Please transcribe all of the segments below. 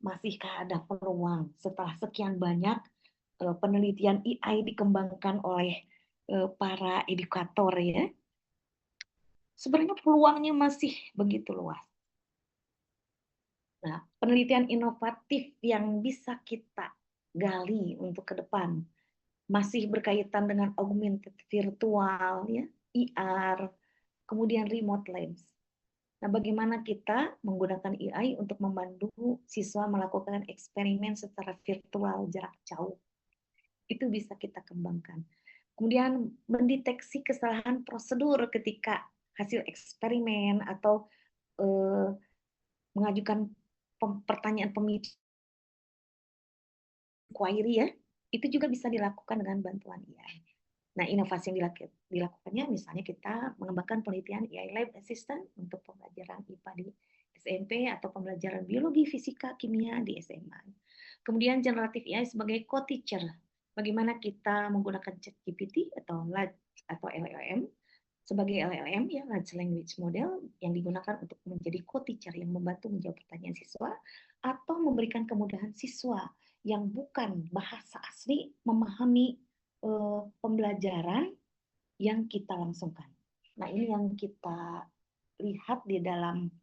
masihkah ada peluang setelah sekian banyak penelitian AI dikembangkan oleh para edukator ya? Sebenarnya peluangnya masih begitu luas. Nah, penelitian inovatif yang bisa kita gali untuk ke depan masih berkaitan dengan augmented virtual, ya, IR, kemudian remote labs. Nah, bagaimana kita menggunakan AI untuk membantu siswa melakukan eksperimen secara virtual jarak jauh. Itu bisa kita kembangkan. Kemudian mendeteksi kesalahan prosedur ketika hasil eksperimen atau mengajukan pertanyaan pemicu query ya, itu juga bisa dilakukan dengan bantuan AI. Nah, inovasi yang dilakukannya misalnya kita mengembangkan penelitian AI Lab Assistant untuk pembelajaran IPA di SMP atau pembelajaran biologi, fisika, kimia di SMA. Kemudian generative AI sebagai co-teacher. Bagaimana kita menggunakan ChatGPT atau LLM sebagai LLM ya, Large Language Model yang digunakan untuk menjadi co-teacher yang membantu menjawab pertanyaan siswa atau memberikan kemudahan siswa yang bukan bahasa asli memahami pembelajaran yang kita langsungkan. Nah, ini yang kita lihat di dalam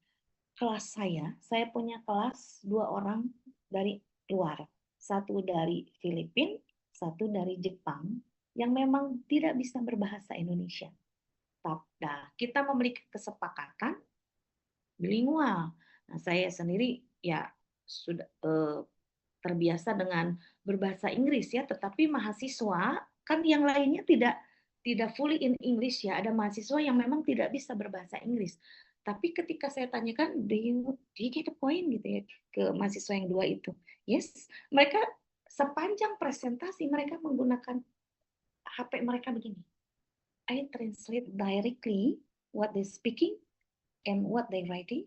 kelas saya. Saya punya kelas 2 orang dari luar. Satu dari Filipina, satu dari Jepang, yang memang tidak bisa berbahasa Indonesia. Nah, kita memiliki kesepakatan bilingual. Nah, saya sendiri ya sudah terbiasa dengan berbahasa Inggris ya, tetapi mahasiswa kan yang lainnya tidak fully in English ya. Ada mahasiswa yang memang tidak bisa berbahasa Inggris. Tapi ketika saya tanyakan, do you get the point gitu ya ke mahasiswa yang 2 itu, yes, mereka sepanjang presentasi mereka menggunakan HP mereka begini. I translate directly what they speaking and what they writing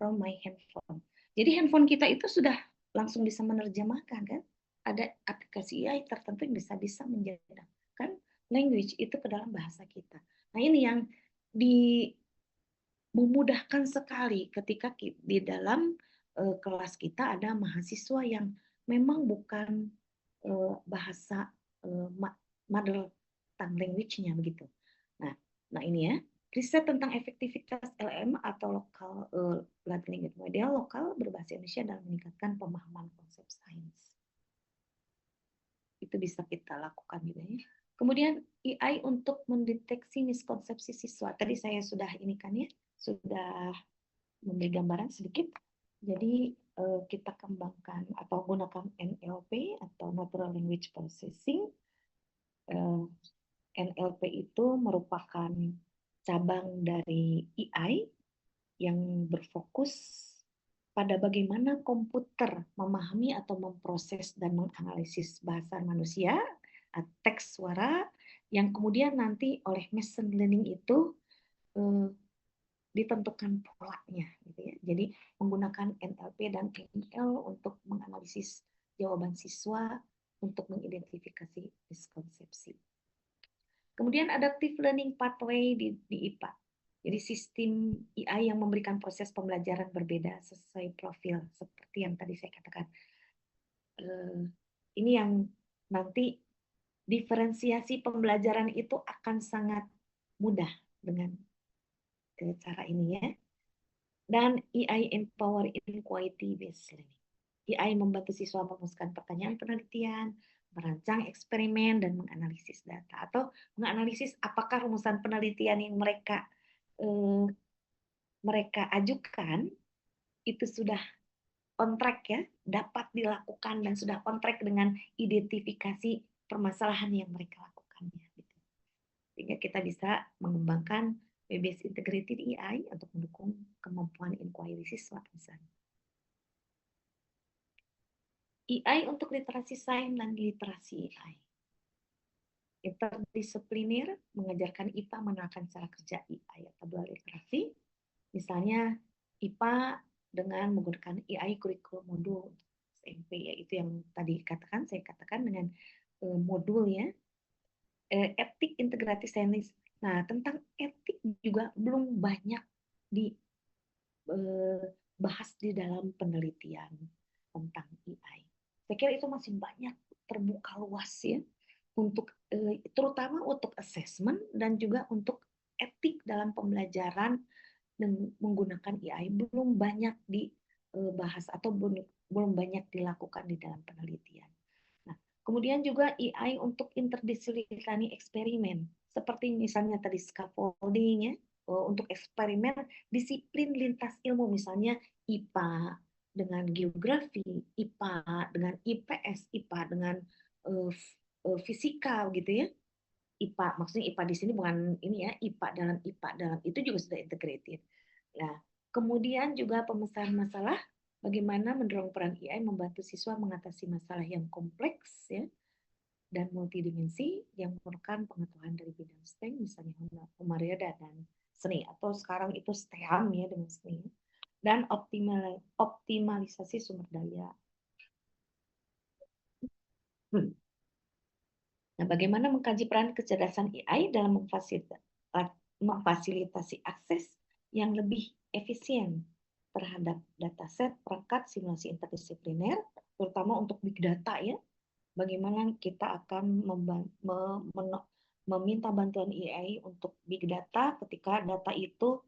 from my handphone. Jadi handphone kita itu sudah langsung bisa menerjemahkan kan? Ada aplikasi AI tertentu yang bisa menjadikan language itu ke dalam bahasa kita. Nah, ini yang memudahkan sekali ketika di dalam kelas kita ada mahasiswa yang memang bukan bahasa mother tongue language-nya begitu. Nah ini ya, riset tentang efektivitas LLM atau lokal large language model lokal berbahasa Indonesia dalam meningkatkan pemahaman konsep sains. Itu bisa kita lakukan juga ya. Kemudian AI untuk mendeteksi miskonsepsi siswa. Tadi saya sudah ini kan ya, sudah memberi gambaran sedikit. Jadi kita kembangkan atau gunakan NLP atau Natural Language Processing. NLP itu merupakan cabang dari AI yang berfokus pada bagaimana komputer memahami atau memproses dan menganalisis bahasa manusia, teks suara, yang kemudian nanti oleh machine learning itu ditentukan polanya. Gitu ya. Jadi menggunakan NLP dan ML untuk menganalisis jawaban siswa untuk mengidentifikasi miskonsepsi. Kemudian adaptive learning pathway di IPA. Jadi sistem AI yang memberikan proses pembelajaran berbeda sesuai profil seperti yang tadi saya katakan. Ini yang nanti diferensiasi pembelajaran itu akan sangat mudah dengan cara ini ya. Dan AI empower inquiry based learning. AI membantu siswa merumuskan pertanyaan penelitian, merancang eksperimen, dan menganalisis data. Atau menganalisis apakah rumusan penelitian yang mereka ajukan itu sudah on track ya, dapat dilakukan dan sudah on track dengan identifikasi permasalahan yang mereka lakukan. Sehingga kita bisa mengembangkan web-based integrated AI untuk mendukung kemampuan inquiry siswa misalnya. AI untuk literasi sains dan literasi AI. Interdisipliner mengajarkan IPA mengenalkan cara kerja AI atau dual literasi. Misalnya IPA dengan menggunakan AI kurikulum modul SMP, yaitu yang tadi saya katakan dengan modul ya. Etik integratif sains. Nah, tentang etik juga belum banyak dibahas di dalam penelitian. kira itu masih banyak terbuka luas ya untuk terutama untuk assessment dan juga untuk etik dalam pembelajaran menggunakan AI belum banyak dibahas atau belum banyak dilakukan di dalam penelitian. Nah, kemudian juga AI untuk interdisciplinary eksperimen, seperti misalnya tadi scaffolding ya, untuk eksperimen disiplin lintas ilmu, misalnya IPA dengan geografi, IPA dengan IPS, IPA dengan fisika gitu ya. IPA, maksudnya IPA di sini bukan ini ya, IPA dalam IPA dalam itu juga sudah integrated. Nah, kemudian juga pemecahan masalah, bagaimana mendorong peran AI membantu siswa mengatasi masalah yang kompleks ya dan multidimensi yang memerlukan pengetahuan dari bidang STEM, misalnya humaniora dan seni, atau sekarang itu STEAM ya dengan seni, dan optimalisasi sumber daya. Nah, bagaimana mengkaji peran kecerdasan AI dalam memfasilitasi akses yang lebih efisien terhadap dataset, perangkat, simulasi interdisipliner, terutama untuk big data ya. Bagaimana kita akan meminta bantuan AI untuk big data ketika data itu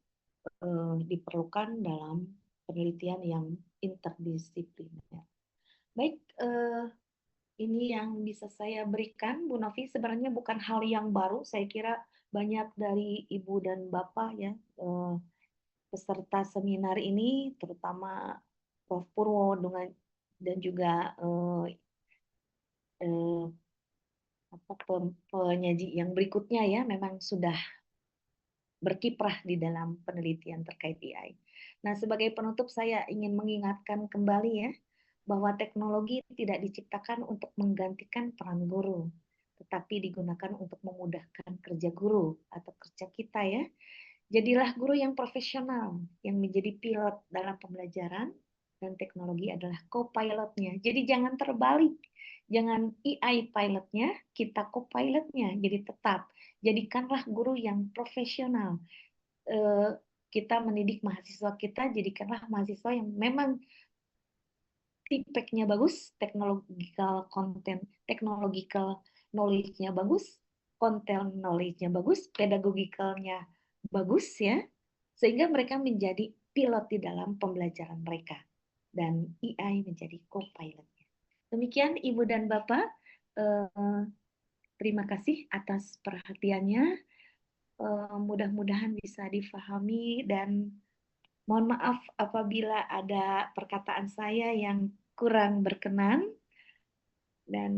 diperlukan dalam penelitian yang interdisipliner. Baik, ini yang bisa saya berikan, Bu Novi. Sebenarnya bukan hal yang baru. Saya kira banyak dari Ibu dan Bapak ya peserta seminar ini, terutama Prof. Purwo dan juga penyaji yang berikutnya ya, memang sudah berkiprah di dalam penelitian terkait AI. Nah, sebagai penutup saya ingin mengingatkan kembali ya, bahwa teknologi tidak diciptakan untuk menggantikan peran guru, tetapi digunakan untuk memudahkan kerja guru atau kerja kita ya. Jadilah guru yang profesional, yang menjadi pilot dalam pembelajaran, dan teknologi adalah co-pilotnya. Jadi jangan terbalik. Jangan AI pilotnya, kita co-pilotnya. Jadi tetap, jadikanlah guru yang profesional. Kita mendidik mahasiswa kita, jadikanlah mahasiswa yang memang tipeknya bagus, technological content, technological knowledge-nya bagus, content knowledge-nya bagus, pedagogicalnya bagus ya, sehingga mereka menjadi pilot di dalam pembelajaran mereka dan AI menjadi co-pilotnya. Demikian Ibu dan Bapak, terima kasih atas perhatiannya. Mudah-mudahan bisa difahami dan mohon maaf apabila ada perkataan saya yang kurang berkenan, dan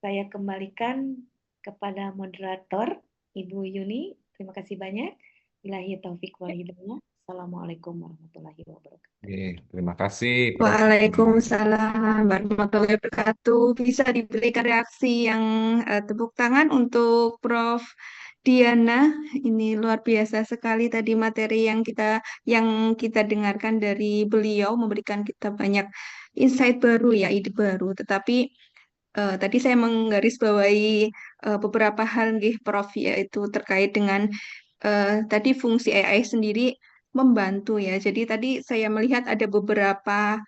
saya kembalikan kepada moderator Ibu Yuni. Terima kasih banyak. Billahi taufik wal hidayah. Assalamualaikum warahmatullahi wabarakatuh. Oke, terima kasih Prof. Waalaikumsalam warahmatullahi wabarakatuh. Bisa diberikan reaksi yang tepuk tangan untuk Prof. Diana. Ini luar biasa sekali tadi materi yang kita dengarkan dari beliau, memberikan kita banyak insight baru ya, ide baru. Tetapi tadi saya menggarisbawahi beberapa hal nggih Prof, yaitu terkait dengan tadi fungsi AI sendiri membantu ya. Jadi tadi saya melihat ada beberapa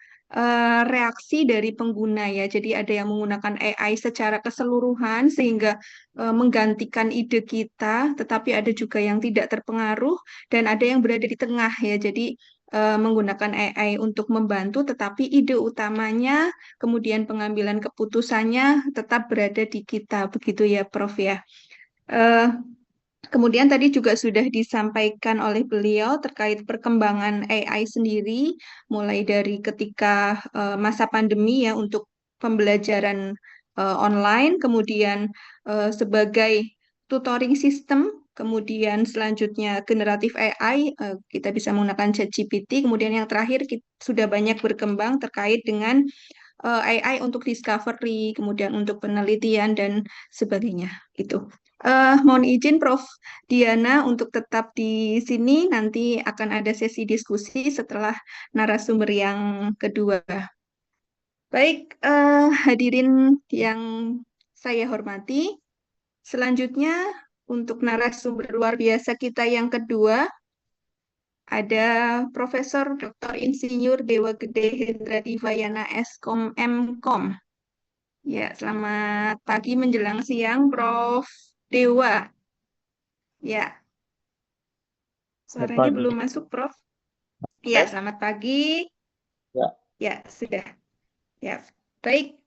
reaksi dari pengguna ya. Jadi ada yang menggunakan AI secara keseluruhan sehingga menggantikan ide kita, tetapi ada juga yang tidak terpengaruh dan ada yang berada di tengah ya. Jadi menggunakan AI untuk membantu, tetapi ide utamanya, kemudian pengambilan keputusannya tetap berada di kita, begitu ya, Prof ya. Eh, Kemudian tadi juga sudah disampaikan oleh beliau terkait perkembangan AI sendiri, mulai dari ketika masa pandemi ya untuk pembelajaran online, kemudian sebagai tutoring system, kemudian selanjutnya generatif AI, kita bisa menggunakan ChatGPT, kemudian yang terakhir sudah banyak berkembang terkait dengan AI untuk discovery, kemudian untuk penelitian dan sebagainya. Gitu. Mohon izin Prof. Diana untuk tetap di sini, nanti akan ada sesi diskusi setelah narasumber yang kedua. Baik, hadirin yang saya hormati, selanjutnya untuk narasumber luar biasa kita yang kedua, ada Profesor Dr. Insinyur Dewa Gede Hendra Divayana Skom Mkom. Ya, selamat pagi menjelang siang, Prof. Dewa. Ya, Selamat suaranya pagi. belum masuk, Prof. Ya, Tes? selamat pagi. Ya. Ya, sudah. Ya, baik.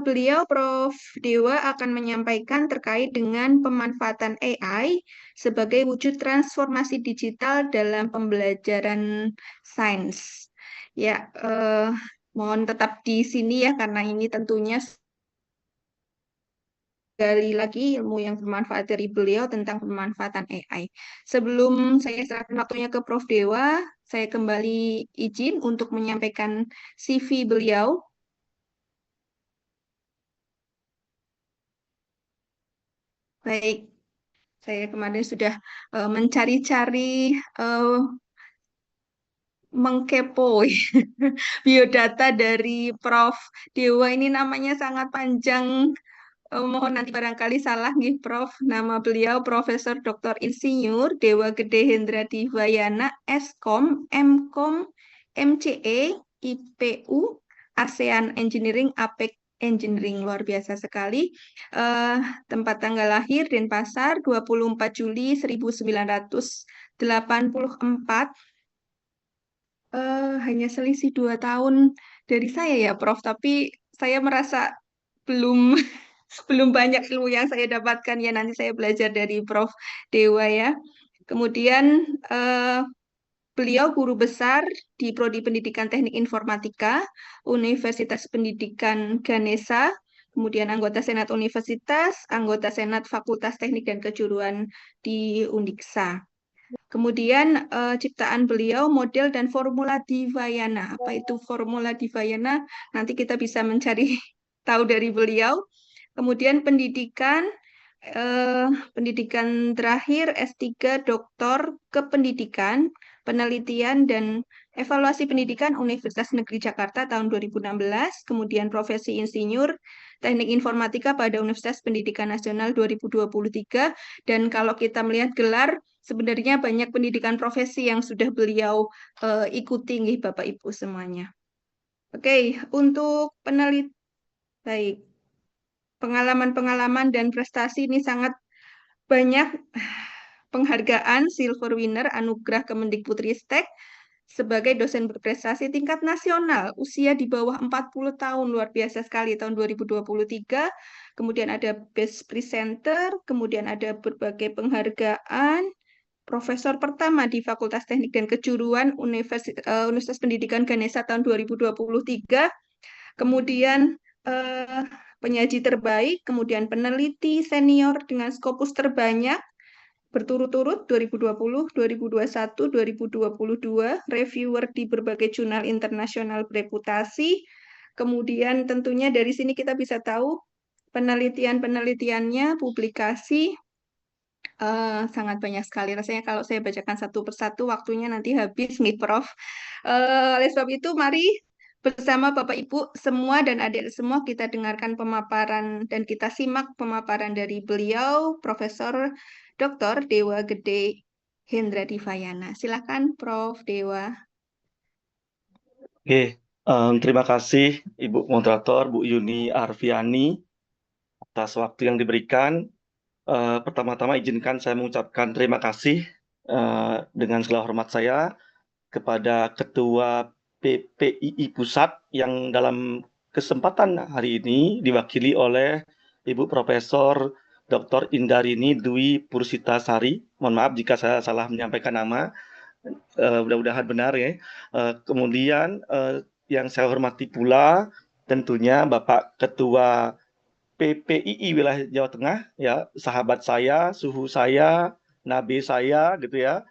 Beliau Prof. Dewa akan menyampaikan terkait dengan pemanfaatan AI sebagai wujud transformasi digital dalam pembelajaran sains. Ya, mohon tetap di sini ya karena ini tentunya gali lagi ilmu yang bermanfaat dari beliau tentang pemanfaatan AI. Sebelum saya serahkan waktunya ke Prof. Dewa, saya kembali izin untuk menyampaikan CV beliau. Baik, saya kemarin sudah mencari-cari, mengkepoi biodata dari Prof. Dewa. Ini namanya sangat panjang. Mohon nanti barangkali salah nih Prof. Nama beliau Profesor Dr. Insinyur Dewa Gede Hendra Divayana Skom Mkom MCE IPU ASEAN Engineering APEC Engineering. Luar biasa sekali. Eh, Tempat tanggal lahir Denpasar 24 Juli 1984. Hanya selisih 2 tahun dari saya ya Prof. Tapi saya merasa belum belum banyak ilmu yang saya dapatkan ya, nanti saya belajar dari Prof. Dewa ya. Kemudian eh, beliau guru besar di Prodi Pendidikan Teknik Informatika Universitas Pendidikan Ganesha, kemudian anggota Senat Universitas, anggota Senat Fakultas Teknik dan Kejuruan di Undiksa. Kemudian ciptaan beliau model dan formula Divayana. Apa itu formula Divayana? Nanti kita bisa mencari tahu dari beliau. Kemudian pendidikan terakhir S3 Doktor Kependidikan, Penelitian dan Evaluasi Pendidikan Universitas Negeri Jakarta tahun 2016, kemudian profesi insinyur Teknik Informatika pada Universitas Pendidikan Nasional 2023, dan kalau kita melihat gelar, sebenarnya banyak pendidikan profesi yang sudah beliau ikuti nih Bapak Ibu semuanya. Oke, untuk peneliti, baik. Pengalaman-pengalaman dan prestasi ini sangat banyak. Penghargaan Silver Winner Anugerah Kemendikbudristek sebagai dosen berprestasi tingkat nasional, usia di bawah 40 tahun, luar biasa sekali tahun 2023. Kemudian ada Best Presenter, kemudian ada berbagai penghargaan. Profesor pertama di Fakultas Teknik dan Kejuruan Universitas Pendidikan Ganesha tahun 2023. Kemudian penyaji terbaik, kemudian peneliti senior dengan Scopus terbanyak berturut-turut 2020, 2021, 2022, reviewer di berbagai jurnal internasional bereputasi. Kemudian tentunya dari sini kita bisa tahu penelitian-penelitiannya, publikasi, sangat banyak sekali. Rasanya kalau saya bacakan satu persatu waktunya nanti habis nih Prof. Oleh sebab itu mari bersama Bapak Ibu semua dan adik semua kita dengarkan pemaparan dan kita simak pemaparan dari beliau Profesor Dr. Dewa Gede Hendra Divayana. Silakan Prof. Dewa. Oke, terima kasih Ibu Moderator, Bu Yuni Arfiani atas waktu yang diberikan. Pertama-tama izinkan saya mengucapkan terima kasih dengan segala hormat saya kepada Ketua PPII Pusat yang dalam kesempatan hari ini diwakili oleh Ibu Profesor Dr. Indarini Dwi Pursitasari. Mohon maaf jika saya salah menyampaikan nama. Mudah-mudahan benar ya. Kemudian yang saya hormati pula tentunya Bapak Ketua PPII Wilayah Jawa Tengah ya, sahabat saya, suhu saya, nabi saya gitu ya.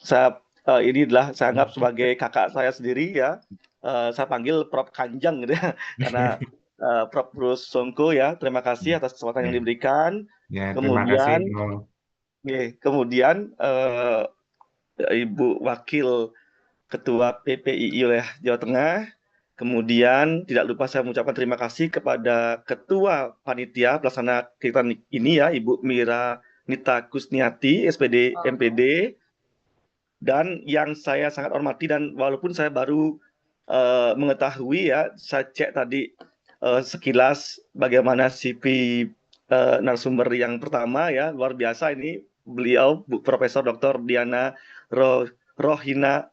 Saya ini adalah saya anggap sebagai kakak saya sendiri ya. Saya panggil Prof Kanjeng gitu ya, karena Prof Bruce Songko ya. Terima kasih atas kesempatan yang diberikan. Ya, terima kasih, Prof. Kemudian Ibu Wakil Ketua PPII Wilayah Jawa Tengah. Kemudian tidak lupa saya mengucapkan terima kasih kepada Ketua Panitia Pelaksana kegiatan ini ya, Ibu Mira Nita Kusniati, SPD MPD. Dan yang saya sangat hormati, dan walaupun saya baru mengetahui ya, saya cek tadi sekilas bagaimana CV narasumber yang pertama ya, luar biasa ini beliau Profesor Dr. Diana Rohinta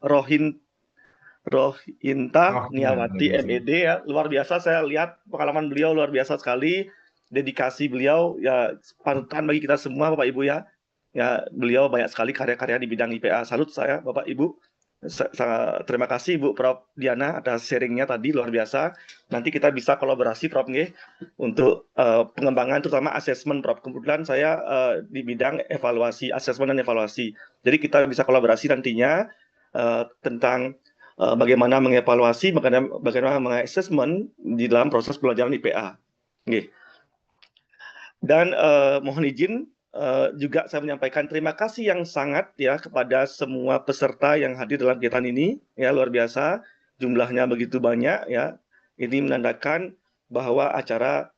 Niawati MED ya, luar biasa. Saya lihat pengalaman beliau luar biasa sekali, dedikasi beliau ya panutan bagi kita semua Bapak Ibu ya. Ya, beliau banyak sekali karya-karya di bidang IPA. Salut saya Bapak Ibu. Terima kasih Bu Prof Diana atas sharingnya tadi, luar biasa. Nanti kita bisa kolaborasi Prof nggih untuk pengembangan terutama asesmen Prof. Kebetulan saya di bidang evaluasi, asesmen dan evaluasi. Jadi kita bisa kolaborasi nantinya tentang bagaimana mengevaluasi, bagaimana mengasesmen di dalam proses pelajaran IPA. Nggih. Dan mohon izin juga saya menyampaikan terima kasih yang sangat ya kepada semua peserta yang hadir dalam kegiatan ini ya, luar biasa, jumlahnya begitu banyak ya. Ini menandakan bahwa acara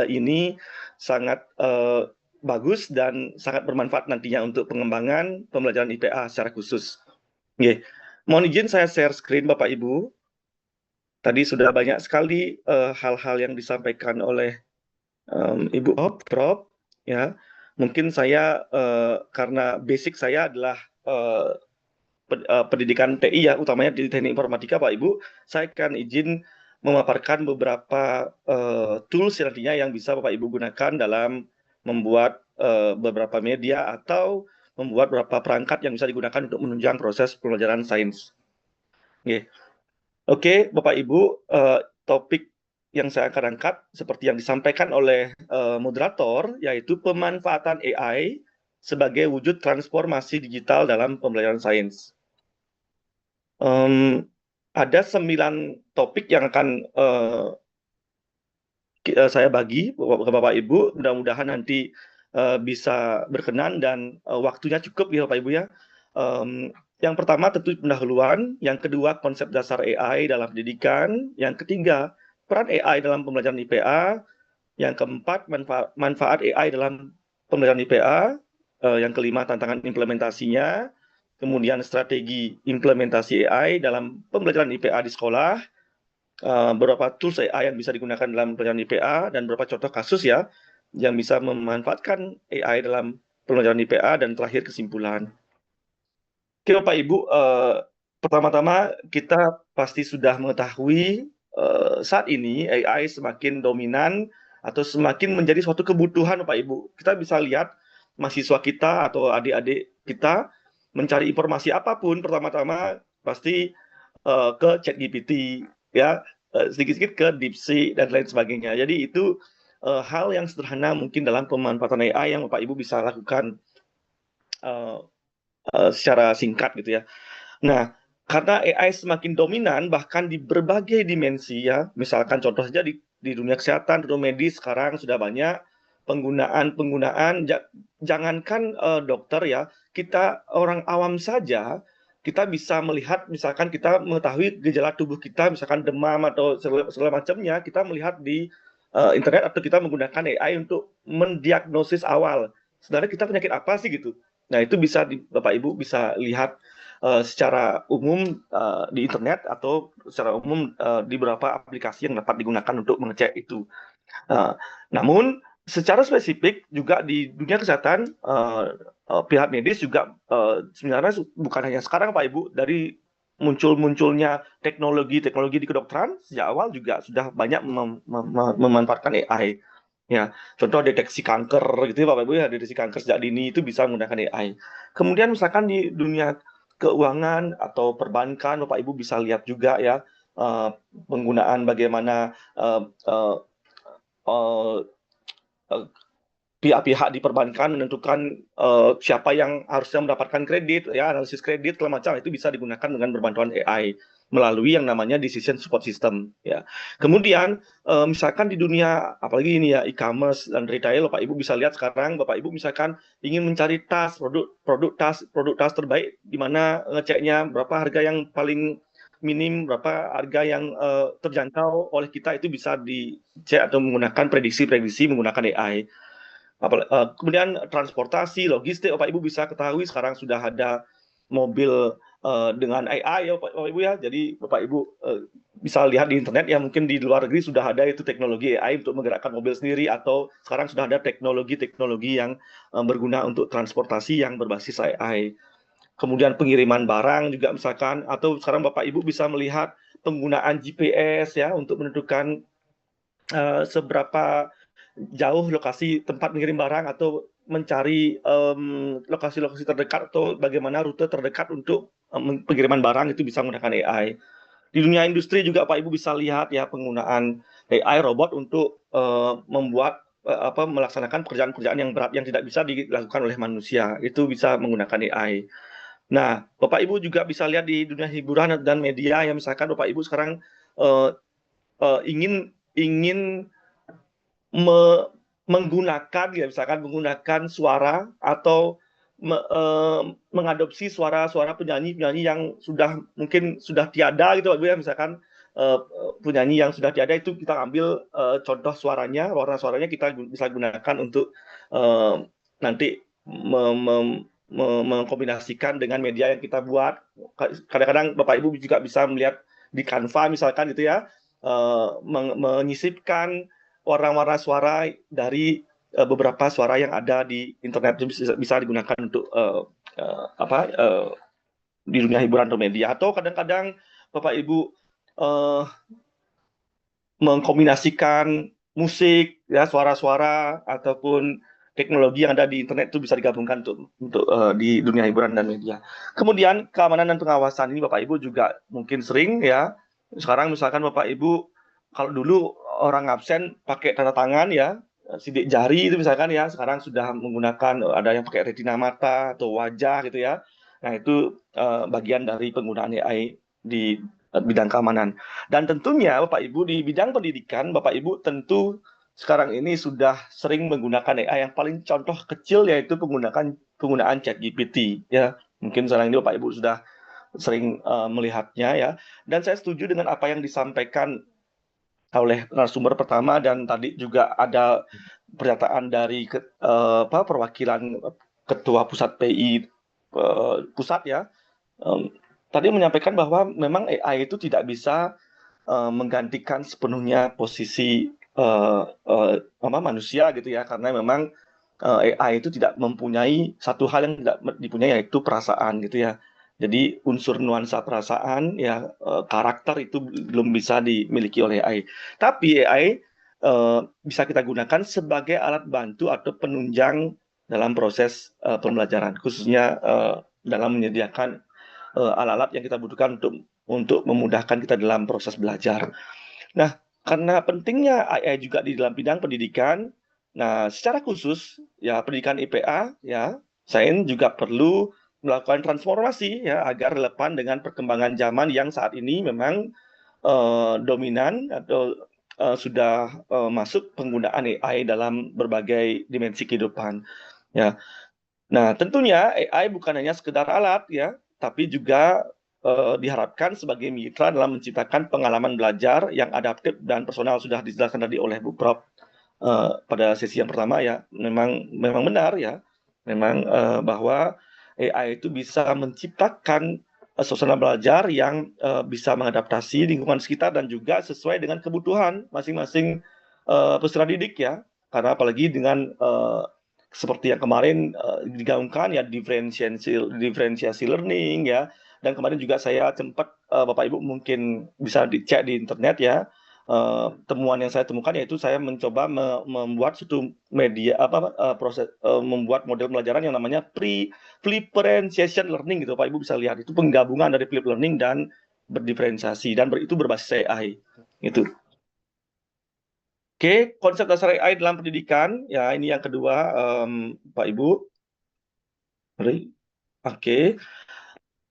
ini sangat bagus dan sangat bermanfaat nantinya untuk pengembangan pembelajaran IPA secara khusus. Oke. Mohon izin saya share screen Bapak Ibu. Tadi sudah banyak sekali hal-hal yang disampaikan oleh Ibu Prof ya. Mungkin saya karena basic saya adalah pendidikan TI ya, utamanya di teknik informatika Pak Ibu, saya akan izin memaparkan beberapa tools nantinya yang bisa Bapak Ibu gunakan dalam membuat beberapa media atau membuat beberapa perangkat yang bisa digunakan untuk menunjang proses pembelajaran sains. Oke, Bapak Ibu, topik yang saya akan angkat seperti yang disampaikan oleh moderator, yaitu pemanfaatan AI sebagai wujud transformasi digital dalam pembelajaran sains. Ada 9 topik yang akan saya bagi ke Bapak Ibu, mudah-mudahan nanti bisa berkenan dan waktunya cukup ya Bapak Ibu ya. Yang pertama tentu pendahuluan, yang kedua konsep dasar AI dalam pendidikan, yang ketiga peran AI dalam pembelajaran IPA, yang keempat manfaat AI dalam pembelajaran IPA, yang kelima tantangan implementasinya, kemudian strategi implementasi AI dalam pembelajaran IPA di sekolah, beberapa tools AI yang bisa digunakan dalam pembelajaran IPA, dan beberapa contoh kasus ya yang bisa memanfaatkan AI dalam pembelajaran IPA, dan terakhir kesimpulan. Oke Bapak Ibu, pertama-tama kita pasti sudah mengetahui saat ini AI semakin dominan atau semakin menjadi suatu kebutuhan Bapak Ibu. Kita bisa lihat mahasiswa kita atau adik-adik kita mencari informasi apapun, pertama-tama pasti ke ChatGPT ya, sedikit-sedikit ke DeepSeek dan lain sebagainya. Jadi itu hal yang sederhana mungkin dalam pemanfaatan AI yang Bapak Ibu bisa lakukan secara singkat gitu ya. Nah, karena AI semakin dominan bahkan di berbagai dimensi ya, misalkan contoh saja di dunia kesehatan, dunia medis sekarang sudah banyak penggunaan jangankan dokter ya, kita orang awam saja kita bisa melihat, misalkan kita mengetahui gejala tubuh kita, misalkan demam atau segala macamnya, kita melihat di internet atau kita menggunakan AI untuk mendiagnosis awal. Sebenarnya kita penyakit apa sih gitu. Nah, itu bisa Bapak Ibu bisa lihat secara umum di internet atau secara umum di beberapa aplikasi yang dapat digunakan untuk mengecek itu. Namun secara spesifik juga di dunia kesehatan, pihak medis juga sebenarnya bukan hanya sekarang Pak Ibu, dari munculnya teknologi di kedokteran sejak awal juga sudah banyak memanfaatkan AI. Ya, contoh deteksi kanker gitu ya Bapak Ibu ya, deteksi kanker sejak dini itu bisa menggunakan AI. Kemudian misalkan di dunia keuangan atau perbankan, Bapak Ibu bisa lihat juga ya penggunaan bagaimana pihak-pihak di perbankan menentukan siapa yang harusnya mendapatkan kredit, ya analisis kredit segala macam itu bisa digunakan dengan berbantuan AI melalui yang namanya decision support system. Ya, kemudian misalkan di dunia apalagi ini ya e-commerce dan retail, Bapak Ibu bisa lihat sekarang Bapak Ibu misalkan ingin mencari produk tas terbaik, di mana ngeceknya berapa harga yang paling minim, berapa harga yang terjangkau oleh kita, itu bisa dicek atau menggunakan prediksi menggunakan AI. Kemudian transportasi, logistik, Bapak Ibu bisa ketahui sekarang sudah ada mobil dengan AI ya Bapak Ibu ya. Jadi Bapak Ibu bisa lihat di internet ya, mungkin di luar negeri sudah ada itu teknologi AI untuk menggerakkan mobil sendiri, atau sekarang sudah ada teknologi-teknologi yang berguna untuk transportasi yang berbasis AI. Kemudian pengiriman barang juga misalkan, atau sekarang Bapak Ibu bisa melihat penggunaan GPS ya untuk menentukan seberapa jauh lokasi tempat mengirim barang, atau mencari lokasi-lokasi terdekat, atau bagaimana rute terdekat untuk pengiriman barang, itu bisa menggunakan AI. Di dunia industri juga Pak Ibu bisa lihat ya penggunaan AI robot untuk melaksanakan pekerjaan-pekerjaan yang berat yang tidak bisa dilakukan oleh manusia, itu bisa menggunakan AI. Nah, Bapak Ibu juga bisa lihat di dunia hiburan dan media ya, misalkan Bapak Ibu sekarang ingin menggunakan ya, misalkan menggunakan suara atau mengadopsi suara-suara penyanyi-penyanyi yang mungkin sudah tiada gitu Pak Ibu ya, misalkan penyanyi yang sudah tiada itu kita ambil contoh suaranya, warna suaranya kita bisa gunakan untuk nanti mengkombinasikan dengan media yang kita buat. Kadang-kadang Bapak Ibu juga bisa melihat di Canva misalkan gitu ya, menyisipkan warna-warna suara dari beberapa suara yang ada di internet, bisa digunakan untuk di dunia hiburan atau media. Atau kadang-kadang Bapak Ibu mengkombinasikan musik ya, suara-suara ataupun teknologi yang ada di internet itu bisa digabungkan untuk di dunia hiburan dan media. Kemudian keamanan dan pengawasan ini Bapak Ibu juga mungkin sering ya. Sekarang misalkan Bapak Ibu, kalau dulu orang absen pakai tanda tangan ya, sidik jari itu misalkan ya, sekarang sudah menggunakan, ada yang pakai retina mata atau wajah gitu ya. Nah, itu bagian dari penggunaan AI di bidang keamanan. Dan tentunya Bapak Ibu di bidang pendidikan, Bapak Ibu tentu sekarang ini sudah sering menggunakan AI. Yang paling contoh kecil yaitu penggunaan ChatGPT ya. Mungkin sekarang ini Bapak Ibu sudah sering melihatnya ya. Dan saya setuju dengan apa yang disampaikan oleh narasumber pertama, dan tadi juga ada pernyataan dari perwakilan Ketua Pusat PI pusat ya. Tadi menyampaikan bahwa memang AI itu tidak bisa menggantikan sepenuhnya posisi manusia gitu ya, karena memang AI itu tidak mempunyai satu hal yang tidak dipunyai, yaitu perasaan gitu ya. Jadi unsur nuansa perasaan ya, karakter itu belum bisa dimiliki oleh AI. Tapi AI bisa kita gunakan sebagai alat bantu atau penunjang dalam proses pembelajaran, khususnya dalam menyediakan alat-alat yang kita butuhkan untuk memudahkan kita dalam proses belajar. Nah, karena pentingnya AI juga di dalam bidang pendidikan, nah secara khusus ya pendidikan IPA ya, saya juga perlu melakukan transformasi ya agar relevan dengan perkembangan zaman yang saat ini memang dominan atau sudah masuk penggunaan AI dalam berbagai dimensi kehidupan ya. Nah, tentunya AI bukan hanya sekedar alat ya, tapi juga diharapkan sebagai mitra dalam menciptakan pengalaman belajar yang adaptif dan personal. Sudah dijelaskan tadi oleh Bu Prof pada sesi yang pertama ya. Memang benar ya, memang bahwa AI itu bisa menciptakan suasana belajar yang bisa mengadaptasi lingkungan sekitar dan juga sesuai dengan kebutuhan masing-masing peserta didik ya. Karena apalagi dengan seperti yang kemarin digaungkan ya, diferensiasi learning ya. Dan kemarin juga saya sempat Bapak Ibu mungkin bisa dicek di internet ya, temuan yang saya temukan, yaitu saya mencoba membuat suatu media proses membuat model pembelajaran yang namanya preferentiation learning gitu. Bapak Ibu bisa lihat itu penggabungan dari flip learning dan berdiferensiasi, dan itu berbasis AI itu. Oke, konsep dasar AI dalam pendidikan, ya ini yang kedua, Pak Ibu. Oke,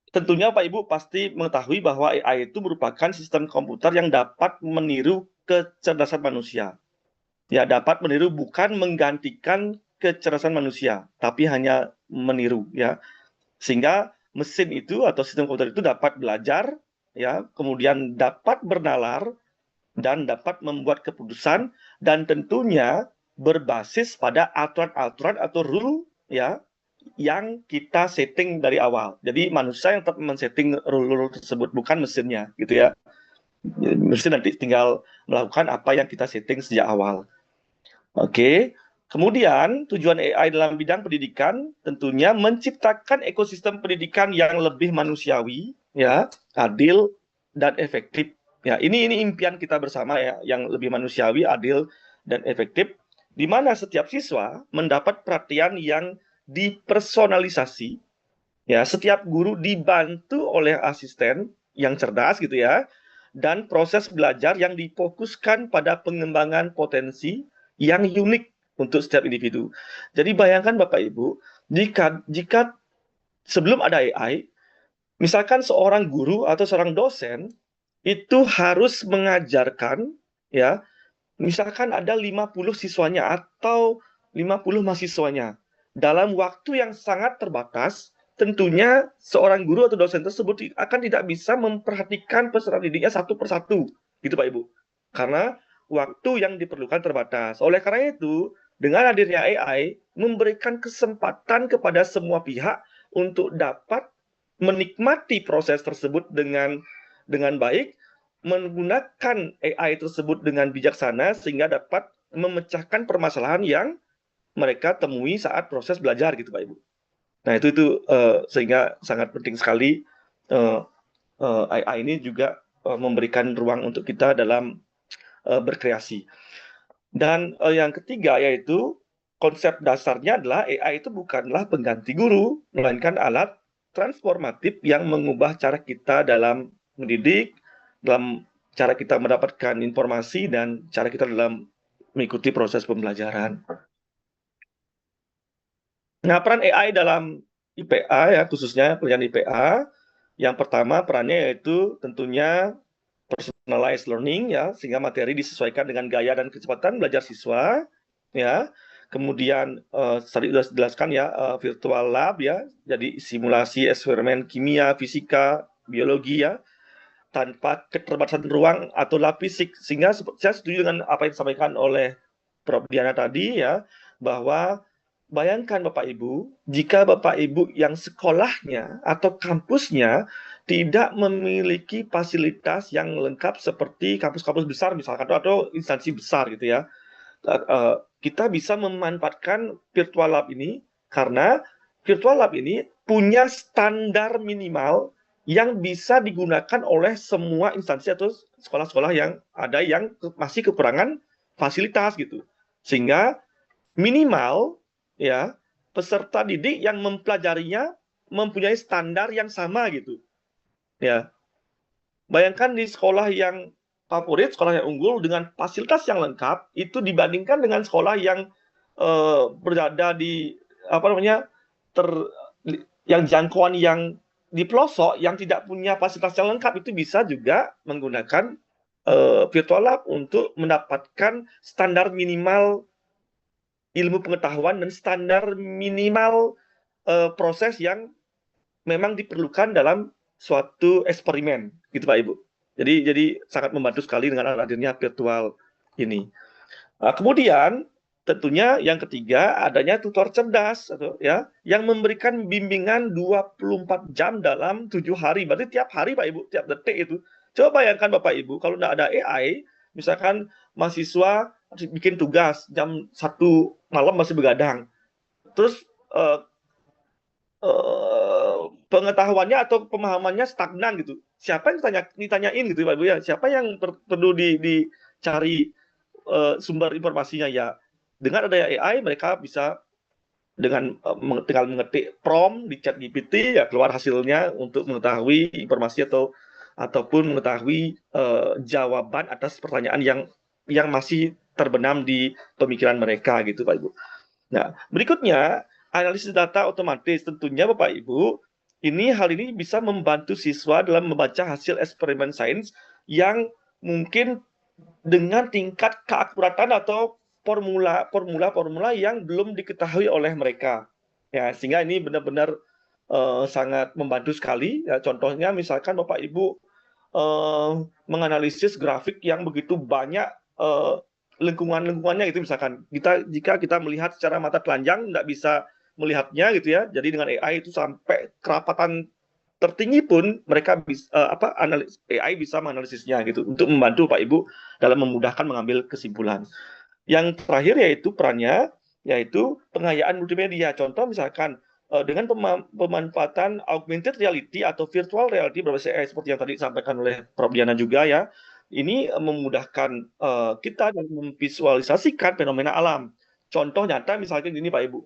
tentunya Pak Ibu pasti mengetahui bahwa AI itu merupakan sistem komputer yang dapat meniru kecerdasan manusia. Ya, dapat meniru, bukan menggantikan kecerdasan manusia, tapi hanya meniru ya. Sehingga mesin itu atau sistem komputer itu dapat belajar, ya, kemudian dapat bernalar, dan dapat membuat keputusan, dan tentunya berbasis pada aturan-aturan atau rule ya yang kita setting dari awal. Jadi manusia yang tetap men-setting rule-rule tersebut, bukan mesinnya, gitu ya. Mesin nanti tinggal melakukan apa yang kita setting sejak awal. Oke. Kemudian tujuan AI dalam bidang pendidikan tentunya menciptakan ekosistem pendidikan yang lebih manusiawi, ya, adil dan efektif. Ya, ini impian kita bersama ya, yang lebih manusiawi, adil dan efektif, di mana setiap siswa mendapat perhatian yang dipersonalisasi. Ya, setiap guru dibantu oleh asisten yang cerdas gitu ya, dan proses belajar yang difokuskan pada pengembangan potensi yang unik untuk setiap individu. Jadi bayangkan Bapak Ibu, jika sebelum ada AI, misalkan seorang guru atau seorang dosen itu harus mengajarkan, ya, misalkan ada 50 siswanya atau 50 mahasiswanya dalam waktu yang sangat terbatas, tentunya seorang guru atau dosen tersebut akan tidak bisa memperhatikan peserta didiknya satu persatu, gitu Pak Ibu. Karena waktu yang diperlukan terbatas. Oleh karena itu, dengan hadirnya AI memberikan kesempatan kepada semua pihak untuk dapat menikmati proses tersebut dengan baik, menggunakan AI tersebut dengan bijaksana sehingga dapat memecahkan permasalahan yang mereka temui saat proses belajar gitu Pak Ibu. Nah itu sehingga sangat penting sekali AI ini juga memberikan ruang untuk kita dalam berkreasi. Dan yang ketiga yaitu konsep dasarnya adalah AI itu bukanlah pengganti guru, melainkan alat transformatif yang mengubah cara kita dalam mendidik, dalam cara kita mendapatkan informasi, dan cara kita dalam mengikuti proses pembelajaran. Nah, peran AI dalam IPA ya, khususnya pelajaran IPA, yang pertama perannya yaitu tentunya personalized learning ya, sehingga materi disesuaikan dengan gaya dan kecepatan belajar siswa ya. Kemudian tadi sudah dijelaskan ya, virtual lab ya, jadi simulasi eksperimen kimia, fisika, biologi ya, tanpa keterbatasan ruang atau lab fisik. Sehingga saya setuju dengan apa yang disampaikan oleh Prof. Diana tadi ya, bahwa bayangkan Bapak Ibu, jika Bapak Ibu yang sekolahnya atau kampusnya tidak memiliki fasilitas yang lengkap seperti kampus-kampus besar misalkan atau instansi besar gitu ya, kita bisa memanfaatkan virtual lab ini karena virtual lab ini punya standar minimal yang bisa digunakan oleh semua instansi atau sekolah-sekolah yang ada yang masih kekurangan fasilitas gitu. Sehingga minimal ya peserta didik yang mempelajarinya mempunyai standar yang sama gitu. Ya. Bayangkan di sekolah yang favorit, sekolah yang unggul dengan fasilitas yang lengkap itu dibandingkan dengan sekolah yang berada di yang jangkauan yang di pelosok yang tidak punya fasilitas yang lengkap, itu bisa juga menggunakan virtual lab untuk mendapatkan standar minimal ilmu pengetahuan dan standar minimal proses yang memang diperlukan dalam suatu eksperimen, gitu Pak Ibu. Jadi sangat membantu sekali dengan hadirnya virtual ini. Kemudian tentunya yang ketiga adanya tutor cerdas atau ya yang memberikan bimbingan 24 jam dalam 7 hari. Berarti tiap hari Pak Ibu, tiap detik itu. Coba bayangkan Bapak Ibu kalau tidak ada AI, misalkan mahasiswa bikin tugas jam 1 malam masih begadang. Terus pengetahuannya atau pemahamannya stagnan gitu. Siapa yang ditanyain gitu Pak Ibu ya? Siapa yang perlu dicari sumber informasinya ya? Dengan adanya AI mereka bisa dengan tinggal mengetik prompt di ChatGPT ya keluar hasilnya untuk mengetahui informasi ataupun mengetahui jawaban atas pertanyaan yang masih terbenam di pemikiran mereka gitu Pak Ibu. Nah, berikutnya analisis data otomatis tentunya Bapak Ibu, hal ini bisa membantu siswa dalam membaca hasil eksperimen sains yang mungkin dengan tingkat keakuratan atau formula yang belum diketahui oleh mereka. Ya, sehingga ini benar-benar sangat membantu sekali. Ya, contohnya misalkan Bapak Ibu menganalisis grafik yang begitu banyak lingkungannya itu misalkan jika kita melihat secara mata telanjang tidak bisa melihatnya gitu ya. Jadi dengan AI itu sampai kerapatan tertinggi pun mereka bisa AI bisa menganalisisnya gitu untuk membantu Pak Ibu dalam memudahkan mengambil kesimpulan. Yang terakhir yaitu perannya yaitu pengayaan multimedia. Contoh misalkan dengan pemanfaatan augmented reality atau virtual reality berbasis AI seperti yang tadi disampaikan oleh Prof. Diana juga ya. Ini memudahkan kita dalam memvisualisasikan fenomena alam. Contoh nyata misalkan gini Pak Ibu.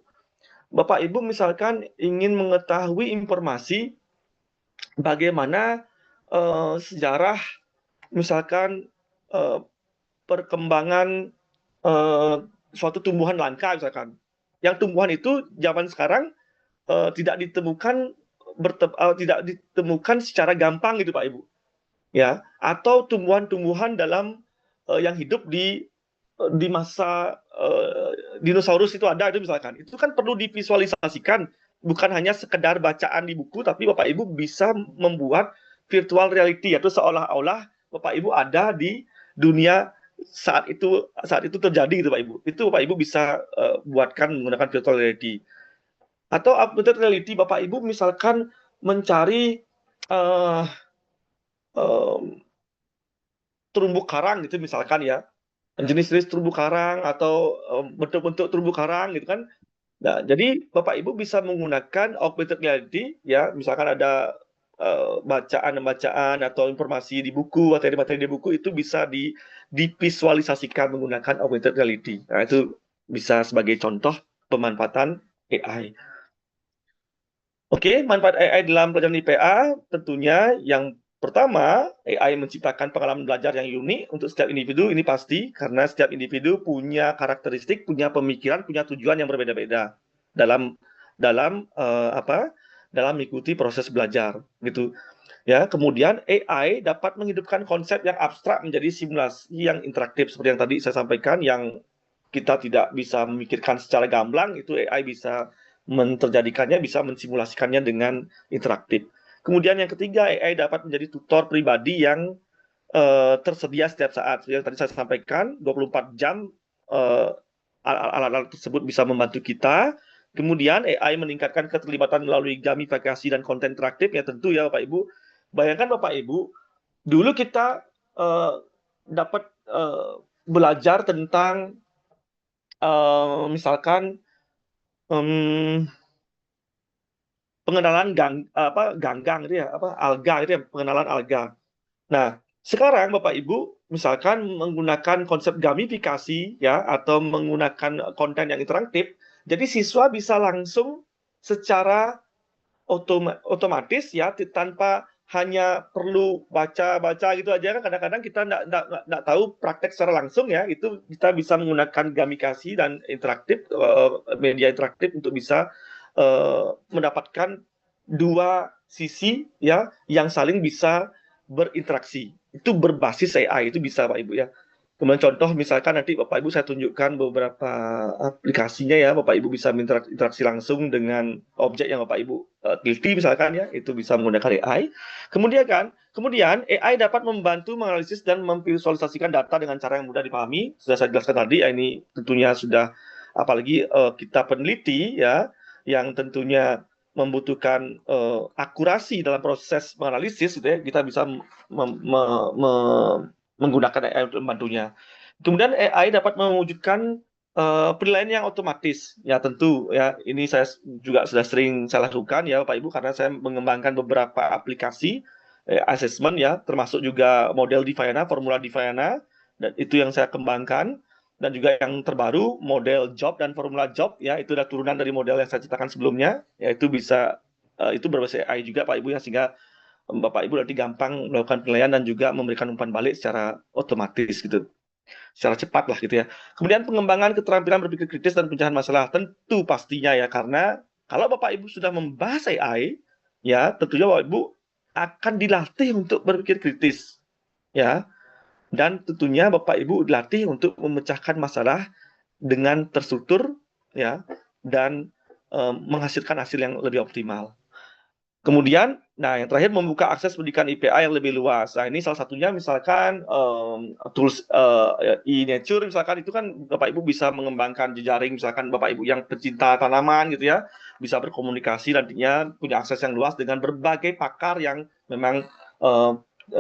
Bapak Ibu misalkan ingin mengetahui informasi bagaimana sejarah misalkan perkembangan suatu tumbuhan langka misalkan. Yang tumbuhan itu zaman sekarang tidak ditemukan secara gampang gitu Pak Ibu. Ya, atau tumbuhan-tumbuhan dalam yang hidup di masa dinosaurus itu ada itu misalkan. Itu kan perlu divisualisasikan, bukan hanya sekedar bacaan di buku, tapi Bapak Ibu bisa membuat virtual reality, atau seolah-olah Bapak Ibu ada di dunia saat itu terjadi gitu Pak Ibu. Itu Bapak Ibu bisa buatkan menggunakan virtual reality. Atau augmented reality, Bapak Ibu misalkan mencari terumbu karang gitu misalkan ya, jenis-jenis terumbu karang atau bentuk-bentuk terumbu karang gitu kan. Nah, jadi Bapak Ibu bisa menggunakan augmented reality ya, misalkan ada bacaan-bacaan atau informasi di buku, materi-materi di buku itu bisa divisualisasikan menggunakan augmented reality. Nah, itu bisa sebagai contoh pemanfaatan AI. Oke, manfaat AI dalam pelajaran IPA tentunya yang pertama, AI menciptakan pengalaman belajar yang unik untuk setiap individu, ini pasti, karena setiap individu punya karakteristik, punya pemikiran, punya tujuan yang berbeda-beda dalam mengikuti proses belajar, gitu. Ya, kemudian AI dapat menghidupkan konsep yang abstrak menjadi simulasi yang interaktif seperti yang tadi saya sampaikan, yang kita tidak bisa memikirkan secara gamblang, itu AI bisa menterjadikannya, bisa mensimulasikannya dengan interaktif. Kemudian yang ketiga, AI dapat menjadi tutor pribadi yang tersedia setiap saat. Yang tadi saya sampaikan, 24 jam alat-alat tersebut bisa membantu kita. Kemudian AI meningkatkan keterlibatan melalui gamifikasi dan konten interaktif, ya tentu ya Bapak Ibu. Bayangkan Bapak Ibu, dulu kita dapat belajar tentang misalkan pengenalan ganggang itu ya, alga itu ya, pengenalan alga. Nah, sekarang Bapak Ibu misalkan menggunakan konsep gamifikasi ya, atau menggunakan konten yang interaktif, jadi siswa bisa langsung secara otomatis ya, tanpa hanya perlu baca-baca gitu aja, kan kadang-kadang kita nggak tahu praktek secara langsung ya, itu kita bisa menggunakan gamifikasi dan interaktif, media interaktif untuk bisa mendapatkan dua sisi ya yang saling bisa berinteraksi. Itu berbasis AI, itu bisa Pak Ibu ya. Kemudian contoh misalkan nanti Bapak Ibu saya tunjukkan beberapa aplikasinya ya, Bapak Ibu bisa berinteraksi langsung dengan objek yang Bapak Ibu teliti misalkan ya, itu bisa menggunakan AI. Kemudian AI dapat membantu menganalisis dan memvisualisasikan data dengan cara yang mudah dipahami. Sudah saya jelaskan tadi, ya, ini tentunya sudah, apalagi kita peneliti ya, yang tentunya membutuhkan akurasi dalam proses menganalisis gitu ya, kita bisa menggunakan AI untuk membantunya. Kemudian AI dapat mewujudkan penilaian yang otomatis. Ya tentu ya, ini saya juga sudah sering saya lakukan ya Bapak Ibu, karena saya mengembangkan beberapa aplikasi assessment ya, termasuk juga model Diviana, formula Diviana, dan itu yang saya kembangkan. Dan juga yang terbaru model job dan formula job ya, itu adalah turunan dari model yang saya ciptakan sebelumnya, yaitu bisa itu berbasis AI juga Pak Ibu ya, sehingga Bapak Ibu nanti gampang melakukan penilaian dan juga memberikan umpan balik secara otomatis gitu, secara cepat lah gitu ya. Kemudian pengembangan keterampilan berpikir kritis dan pemecahan masalah, tentu pastinya ya, karena kalau Bapak Ibu sudah membahas AI ya, tentunya Bapak Ibu akan dilatih untuk berpikir kritis ya, dan tentunya Bapak Ibu dilatih untuk memecahkan masalah dengan terstruktur ya, dan menghasilkan hasil yang lebih optimal. Kemudian, nah yang terakhir membuka akses pendidikan IPA yang lebih luas. Nah ini salah satunya misalkan tools e-nature misalkan itu kan Bapak Ibu bisa mengembangkan jejaring misalkan Bapak Ibu yang pecinta tanaman gitu ya, bisa berkomunikasi nantinya punya akses yang luas dengan berbagai pakar yang memang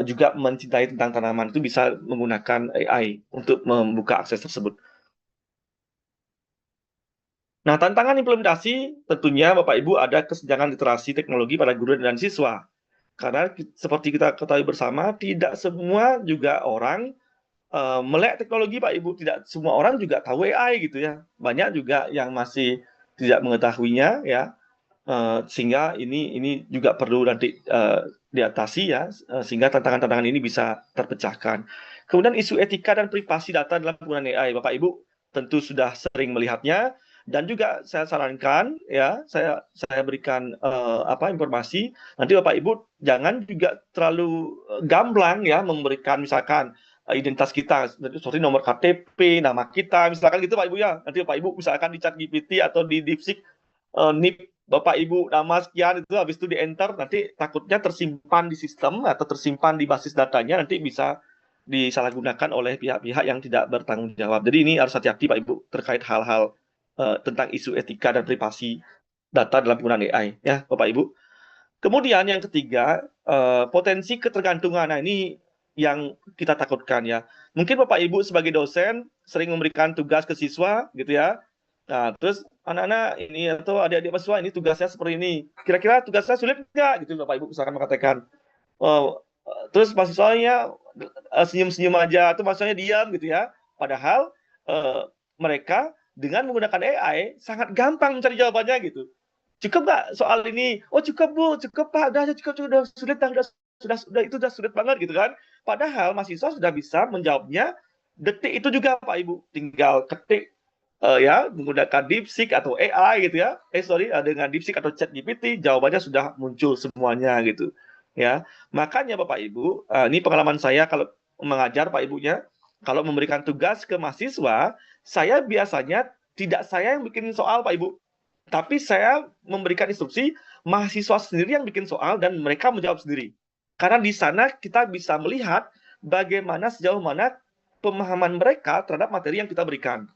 juga mencintai tentang tanaman itu bisa menggunakan AI untuk membuka akses tersebut. Nah, tantangan implementasi tentunya Bapak Ibu ada kesenjangan literasi teknologi pada guru dan siswa. Karena seperti kita ketahui bersama, tidak semua juga orang melek teknologi Pak Ibu. Tidak semua orang juga tahu AI gitu ya. Banyak juga yang masih tidak mengetahuinya ya. Sehingga ini juga perlu nanti diatasi ya, sehingga tantangan-tantangan ini bisa terpecahkan. Kemudian isu etika dan privasi data dalam penggunaan AI, Bapak Ibu tentu sudah sering melihatnya. Dan juga saya sarankan ya, saya berikan informasi nanti Bapak Ibu jangan juga terlalu gamblang ya memberikan misalkan identitas kita, seperti nomor KTP, nama kita, misalkan gitu Pak Ibu ya. Nanti Bapak Ibu misalkan di ChatGPT atau di DeepSeek NIP Bapak Ibu nama sekian itu habis itu di enter nanti takutnya tersimpan di sistem atau tersimpan di basis datanya nanti bisa disalahgunakan oleh pihak-pihak yang tidak bertanggung jawab. Jadi ini harus hati-hati Pak Ibu terkait hal-hal tentang isu etika dan privasi data dalam penggunaan AI ya Bapak Ibu. Kemudian yang ketiga potensi ketergantungan. Nah ini yang kita takutkan ya. Mungkin Bapak Ibu sebagai dosen sering memberikan tugas ke siswa gitu ya. Nah, terus anak-anak ini atau adik-adik mahasiswa ini tugasnya seperti ini. Kira-kira tugasnya sulit nggak? Gitu Bapak Ibu misalkan mengatakan. Terus mahasiswanya senyum-senyum aja, atau mahasiswanya diam gitu ya. Padahal mereka dengan menggunakan AI sangat gampang mencari jawabannya gitu. Cukup nggak soal ini? Oh cukup Bu, cukup Pak, udah sulit, sudah itu sudah sulit banget gitu kan. Padahal mahasiswa sudah bisa menjawabnya detik itu juga Pak Ibu, tinggal ketik ya menggunakan DeepSeek atau AI gitu ya. Dengan DeepSeek atau ChatGPT jawabannya sudah muncul semuanya gitu. Ya, makanya Bapak Ibu, ini pengalaman saya kalau mengajar Pak Ibunya, kalau memberikan tugas ke mahasiswa, saya biasanya tidak saya yang bikin soal Pak Ibu, tapi saya memberikan instruksi mahasiswa sendiri yang bikin soal dan mereka menjawab sendiri. Karena di sana kita bisa melihat bagaimana sejauh mana pemahaman mereka terhadap materi yang kita berikan.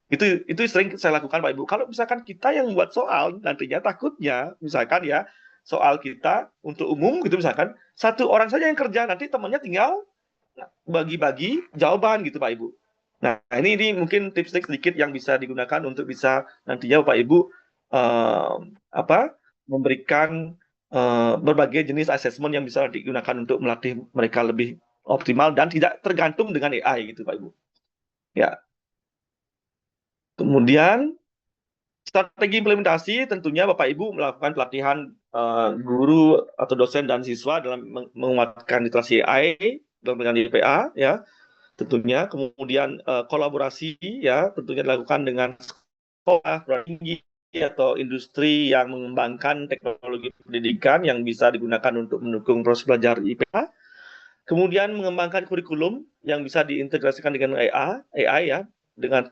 Itu sering saya lakukan Pak Ibu. Kalau misalkan kita yang membuat soal, nantinya takutnya misalkan ya, soal kita untuk umum gitu misalkan, satu orang saja yang kerja, nanti temannya tinggal bagi-bagi jawaban gitu Pak Ibu. Nah, ini mungkin tips-tips sedikit yang bisa digunakan untuk bisa nantinya Bapak Ibu memberikan berbagai jenis assessment yang bisa digunakan untuk melatih mereka lebih optimal dan tidak tergantung dengan AI gitu Pak Ibu. Ya. Kemudian strategi implementasi tentunya Bapak Ibu melakukan pelatihan guru atau dosen dan siswa dalam menguatkan literasi AI dalam penggunaan IPA ya. Tentunya kemudian kolaborasi ya tentunya dilakukan dengan sekolah tinggi atau industri yang mengembangkan teknologi pendidikan yang bisa digunakan untuk mendukung proses belajar IPA. Kemudian mengembangkan kurikulum yang bisa diintegrasikan dengan AI ya,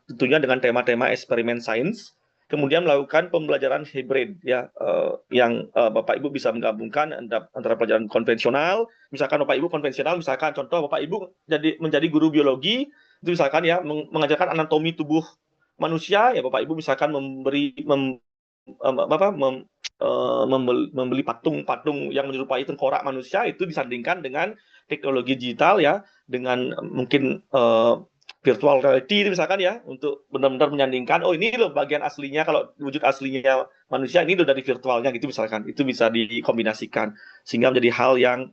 tentunya dengan tema-tema eksperimen sains. Kemudian melakukan pembelajaran hybrid ya, yang Bapak Ibu bisa menggabungkan antara pelajaran konvensional, misalkan Bapak Ibu konvensional, misalkan contoh Bapak Ibu menjadi guru biologi, itu misalkan ya mengajarkan anatomi tubuh manusia ya Bapak Ibu misalkan membeli patung-patung yang menyerupai tengkorak manusia itu disandingkan dengan teknologi digital ya, dengan mungkin virtual reality misalkan ya, untuk benar-benar menyandingkan oh ini loh bagian aslinya, kalau wujud aslinya manusia ini loh dari virtualnya gitu misalkan, itu bisa dikombinasikan sehingga menjadi hal yang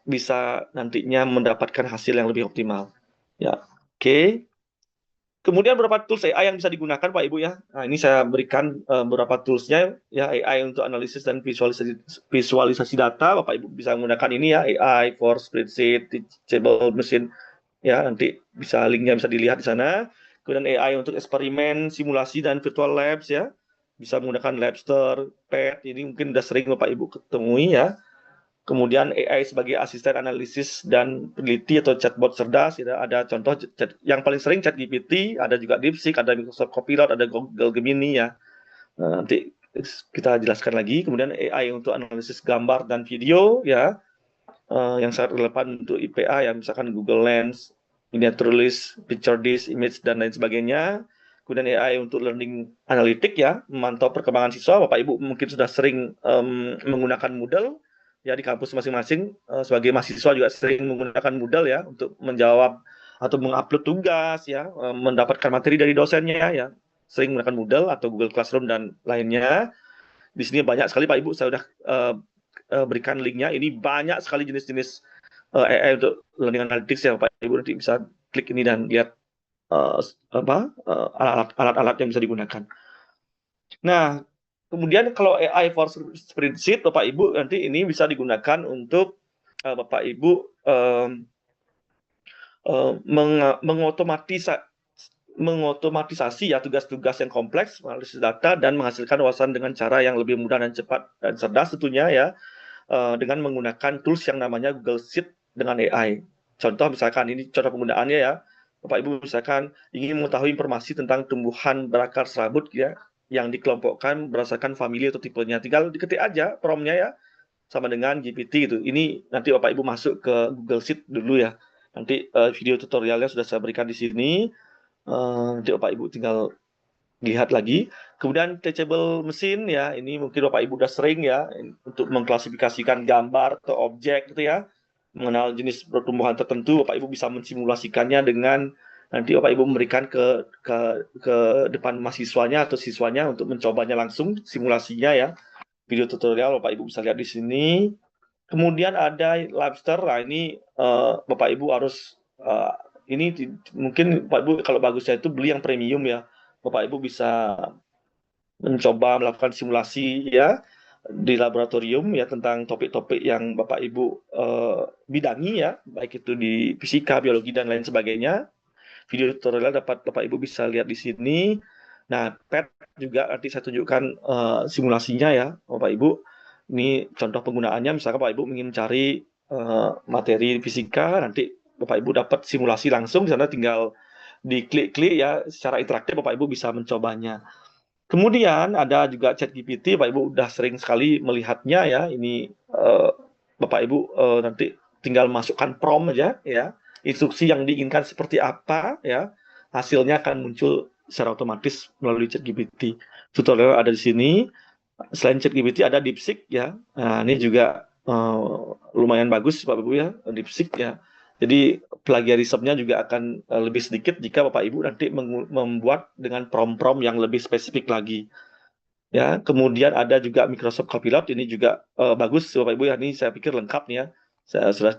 bisa nantinya mendapatkan hasil yang lebih optimal ya. Oke. Kemudian beberapa tools AI yang bisa digunakan Pak Ibu ya. Nah, ini saya berikan beberapa toolsnya ya, AI untuk analisis dan visualisasi data. Bapak Ibu bisa menggunakan ini ya, AI for spreadsheet, teachable machine ya, nanti bisa linknya bisa dilihat di sana. Kemudian AI untuk eksperimen, simulasi dan virtual labs ya. Bisa menggunakan Labster, PET, ini mungkin sudah sering Bapak Ibu ketemui ya. Kemudian AI sebagai asisten analisis dan peneliti atau chatbot cerdas, ya, ada contoh yang paling sering ChatGPT, ada juga DeepSeek, ada Microsoft Copilot, ada Google Gemini ya. Nanti kita jelaskan lagi. Kemudian AI untuk analisis gambar dan video ya, yang sangat relevan untuk IPA ya, misalkan Google Lens, Miniaturalist, Pictoris, Image dan lain sebagainya. Kemudian AI untuk learning analytic ya, memantau perkembangan siswa. Bapak Ibu mungkin sudah sering menggunakan Moodle ya di kampus masing-masing. Sebagai mahasiswa juga sering menggunakan Moodle ya untuk menjawab atau mengupload tugas ya, mendapatkan materi dari dosennya ya. Sering menggunakan Moodle atau Google Classroom dan lainnya. Di sini banyak sekali Pak Ibu, saya sudah berikan linknya. Ini banyak sekali jenis-jenis AI untuk learning analytics ya Pak Ibu, nanti bisa klik ini dan lihat alat-alat yang bisa digunakan. Nah, kemudian kalau AI for spreadsheet Bapak Ibu nanti ini bisa digunakan untuk Bapak Ibu mengotomatisasi ya tugas-tugas yang kompleks, analisis data dan menghasilkan wawasan dengan cara yang lebih mudah dan cepat dan cerdas tentunya ya, dengan menggunakan tools yang namanya Google Sheet dengan AI. Contoh misalkan ini contoh penggunaannya ya, Bapak Ibu misalkan ingin mengetahui informasi tentang tumbuhan berakar serabut ya, yang dikelompokkan berdasarkan famili atau tipenya, tinggal diketik aja prompt-nya ya, sama dengan GPT gitu. Ini nanti Bapak Ibu masuk ke Google Sheet dulu ya. Nanti video tutorialnya sudah saya berikan di sini. Nanti Bapak Ibu tinggal lihat lagi. Kemudian teachable mesin ya, ini mungkin Bapak Ibu udah sering ya untuk mengklasifikasikan gambar atau objek gitu ya, mengenal jenis pertumbuhan tertentu. Bapak Ibu bisa mensimulasikannya dengan nanti Bapak Ibu memberikan ke depan mahasiswanya atau siswanya untuk mencobanya langsung simulasinya ya. Video tutorial Bapak Ibu bisa lihat di sini. Kemudian ada lobster. Nah, ini Bapak Ibu harus ini mungkin Bapak Ibu kalau bagusnya itu beli yang premium ya. Bapak Ibu bisa mencoba melakukan simulasi ya di laboratorium ya tentang topik-topik yang Bapak Ibu bidangi ya, baik itu di fisika, biologi dan lain sebagainya. Video tutorial dapat Bapak Ibu bisa lihat di sini. Nah, PET juga nanti saya tunjukkan simulasinya ya, Bapak Ibu. Ini contoh penggunaannya, misalkan Bapak Ibu ingin mencari materi fisika, nanti Bapak Ibu dapat simulasi langsung, di sana tinggal diklik-klik ya, secara interaktif Bapak Ibu bisa mencobanya. Kemudian ada juga ChatGPT, Bapak Ibu udah sering sekali melihatnya ya. Ini Bapak Ibu nanti tinggal masukkan prompt aja ya, instruksi yang diinginkan seperti apa ya, hasilnya akan muncul secara otomatis melalui ChatGPT. Tutorial ada di sini. Selain ChatGPT ada DeepSeek ya. Nah, ini juga lumayan bagus Bapak Ibu ya, DeepSeek ya. Jadi plagiarismenya juga akan lebih sedikit jika Bapak Ibu nanti membuat dengan prompt-prompt yang lebih spesifik lagi. Ya, kemudian ada juga Microsoft Copilot, ini juga bagus Bapak Ibu ya. Ini saya pikir lengkap nih ya.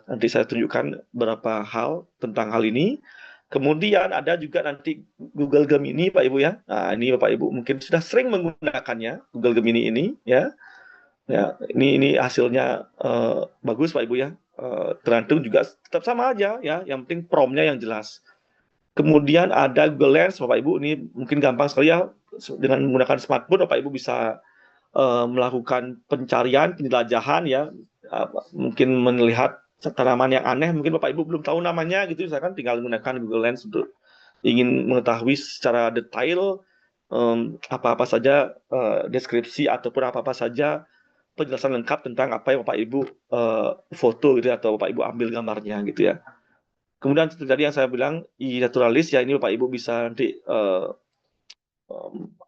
Nanti saya tunjukkan beberapa hal tentang hal ini. Kemudian ada juga nanti Google Gemini Pak Ibu ya. Nah, ini Bapak Ibu mungkin sudah sering menggunakannya Google Gemini ini ya. Ya, ini hasilnya bagus Pak Ibu ya. Tergantung juga tetap sama aja ya, yang penting prompt-nya yang jelas. Kemudian ada Google Lens Bapak Ibu, ini mungkin gampang sekali ya, dengan menggunakan smartphone Bapak Ibu bisa melakukan pencarian, penjelajahan ya, mungkin melihat tanaman yang aneh, mungkin Bapak Ibu belum tahu namanya gitu, misalkan tinggal menggunakan Google Lens untuk ingin mengetahui secara detail apa-apa saja deskripsi ataupun apa-apa saja penjelasan lengkap tentang apa yang Bapak Ibu foto gitu atau Bapak Ibu ambil gambarnya gitu ya. Kemudian tadi yang saya bilang e-naturalis ya, ini Bapak Ibu bisa nanti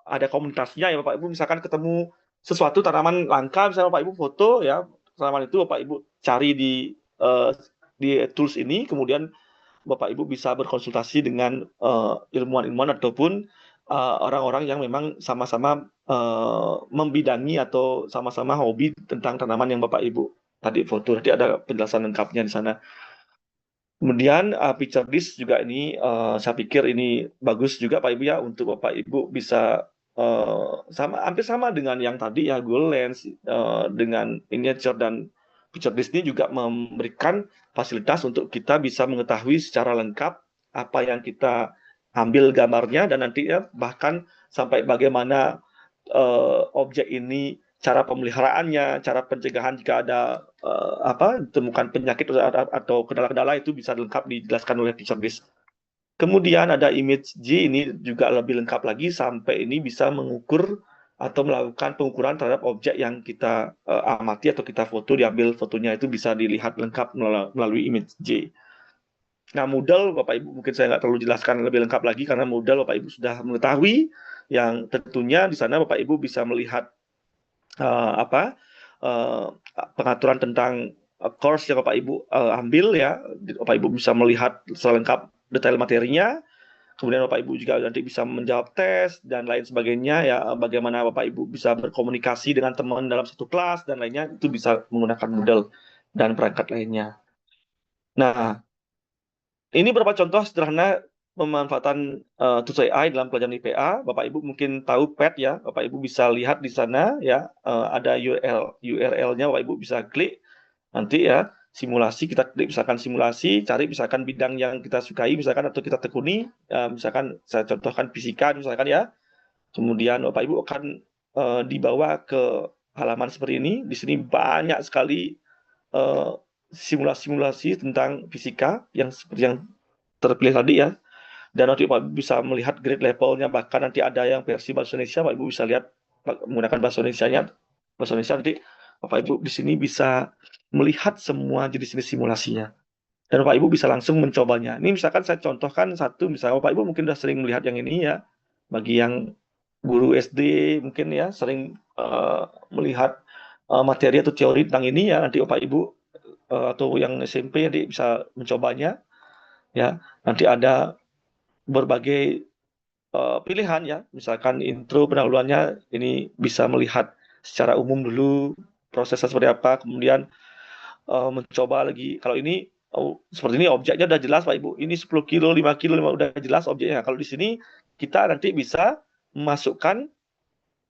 ada komunitasnya ya Bapak Ibu, misalkan ketemu sesuatu tanaman langka misalnya Bapak Ibu foto ya, tanaman itu Bapak Ibu cari di tools ini, kemudian Bapak Ibu bisa berkonsultasi dengan ilmuwan-ilmuwan ataupun orang-orang yang memang sama-sama membidangi atau sama-sama hobi tentang tanaman yang Bapak Ibu tadi foto. Nanti ada penjelasan lengkapnya di sana. Kemudian Pictoris juga ini saya pikir ini bagus juga Pak Ibu ya, untuk Bapak Ibu bisa hampir sama dengan yang tadi ya, Google Lens dengan Miniature dan Pictoris ini juga memberikan fasilitas untuk kita bisa mengetahui secara lengkap apa yang kita ambil gambarnya, dan nantinya bahkan sampai bagaimana objek ini, cara pemeliharaannya, cara pencegahan jika ada ditemukan penyakit atau kendala-kendala, itu bisa lengkap dijelaskan oleh Pictoris. Kemudian ada Image G, ini juga lebih lengkap lagi, sampai ini bisa mengukur atau melakukan pengukuran terhadap objek yang kita amati atau kita foto, diambil fotonya itu bisa dilihat lengkap melalui image J. Nah, Moodle, Bapak Ibu, mungkin saya nggak perlu jelaskan lebih lengkap lagi karena Moodle Bapak Ibu sudah mengetahui, yang tentunya di sana Bapak Ibu bisa melihat pengaturan tentang course yang Bapak Ibu ambil ya. Bapak Ibu bisa melihat selengkap detail materinya. Kemudian Bapak Ibu juga nanti bisa menjawab tes dan lain sebagainya ya, bagaimana Bapak Ibu bisa berkomunikasi dengan teman dalam satu kelas dan lainnya, itu bisa menggunakan Moodle dan perangkat lainnya. Nah, ini beberapa contoh sederhana pemanfaatan tools AI dalam pelajaran IPA. Bapak Ibu mungkin tahu PET ya, Bapak Ibu bisa lihat di sana ya, ada URL-nya, Bapak Ibu bisa klik nanti ya, simulasi, kita klik misalkan simulasi, cari misalkan bidang yang kita sukai misalkan atau kita tekuni, misalkan saya contohkan fisika misalkan ya. Kemudian Bapak Ibu akan dibawa ke halaman seperti ini. Di sini banyak sekali simulasi-simulasi tentang fisika yang seperti yang terpilih tadi ya. Dan nanti Bapak Ibu bisa melihat grade levelnya, bahkan nanti ada yang versi bahasa Indonesia, Bapak Ibu bisa lihat menggunakan bahasa Indonesia nanti Bapak Ibu di sini bisa melihat semua jenis-jenis simulasinya. Dan Bapak Ibu bisa langsung mencobanya. Ini misalkan saya contohkan satu, misalnya Bapak Ibu mungkin sudah sering melihat yang ini ya. Bagi yang guru SD mungkin ya sering melihat materi atau teori tentang ini ya, nanti Bapak Ibu atau yang SMP nanti bisa mencobanya ya. Nanti ada berbagai pilihan ya, misalkan intro pendahuluannya ini bisa melihat secara umum dulu prosesnya seperti apa, kemudian mencoba lagi. Kalau ini seperti ini objeknya udah jelas Pak Ibu, ini 10 kilo, 5 kilo, udah jelas objeknya. Kalau di sini kita nanti bisa memasukkan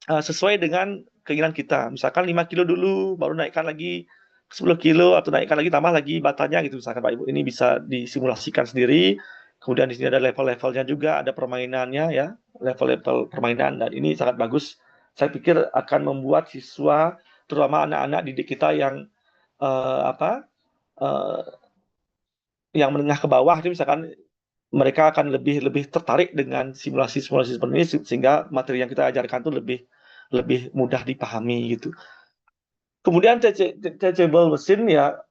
sesuai dengan keinginan kita, misalkan 5 kilo dulu, baru naikkan lagi 10 kilo, atau naikkan lagi, tambah lagi batanya gitu misalkan Pak Ibu. Ini bisa disimulasikan sendiri. Kemudian di sini ada level-levelnya juga, ada permainannya ya, level-level permainan, dan ini sangat bagus. Saya pikir akan membuat siswa, terutama anak-anak didik kita yang yang menengah ke bawah, misalkan mereka akan lebih tertarik dengan simulasi-simulasi seperti ini, sehingga materi yang kita ajarkan itu lebih mudah dipahami gitu. Kemudian teachable mesin ya,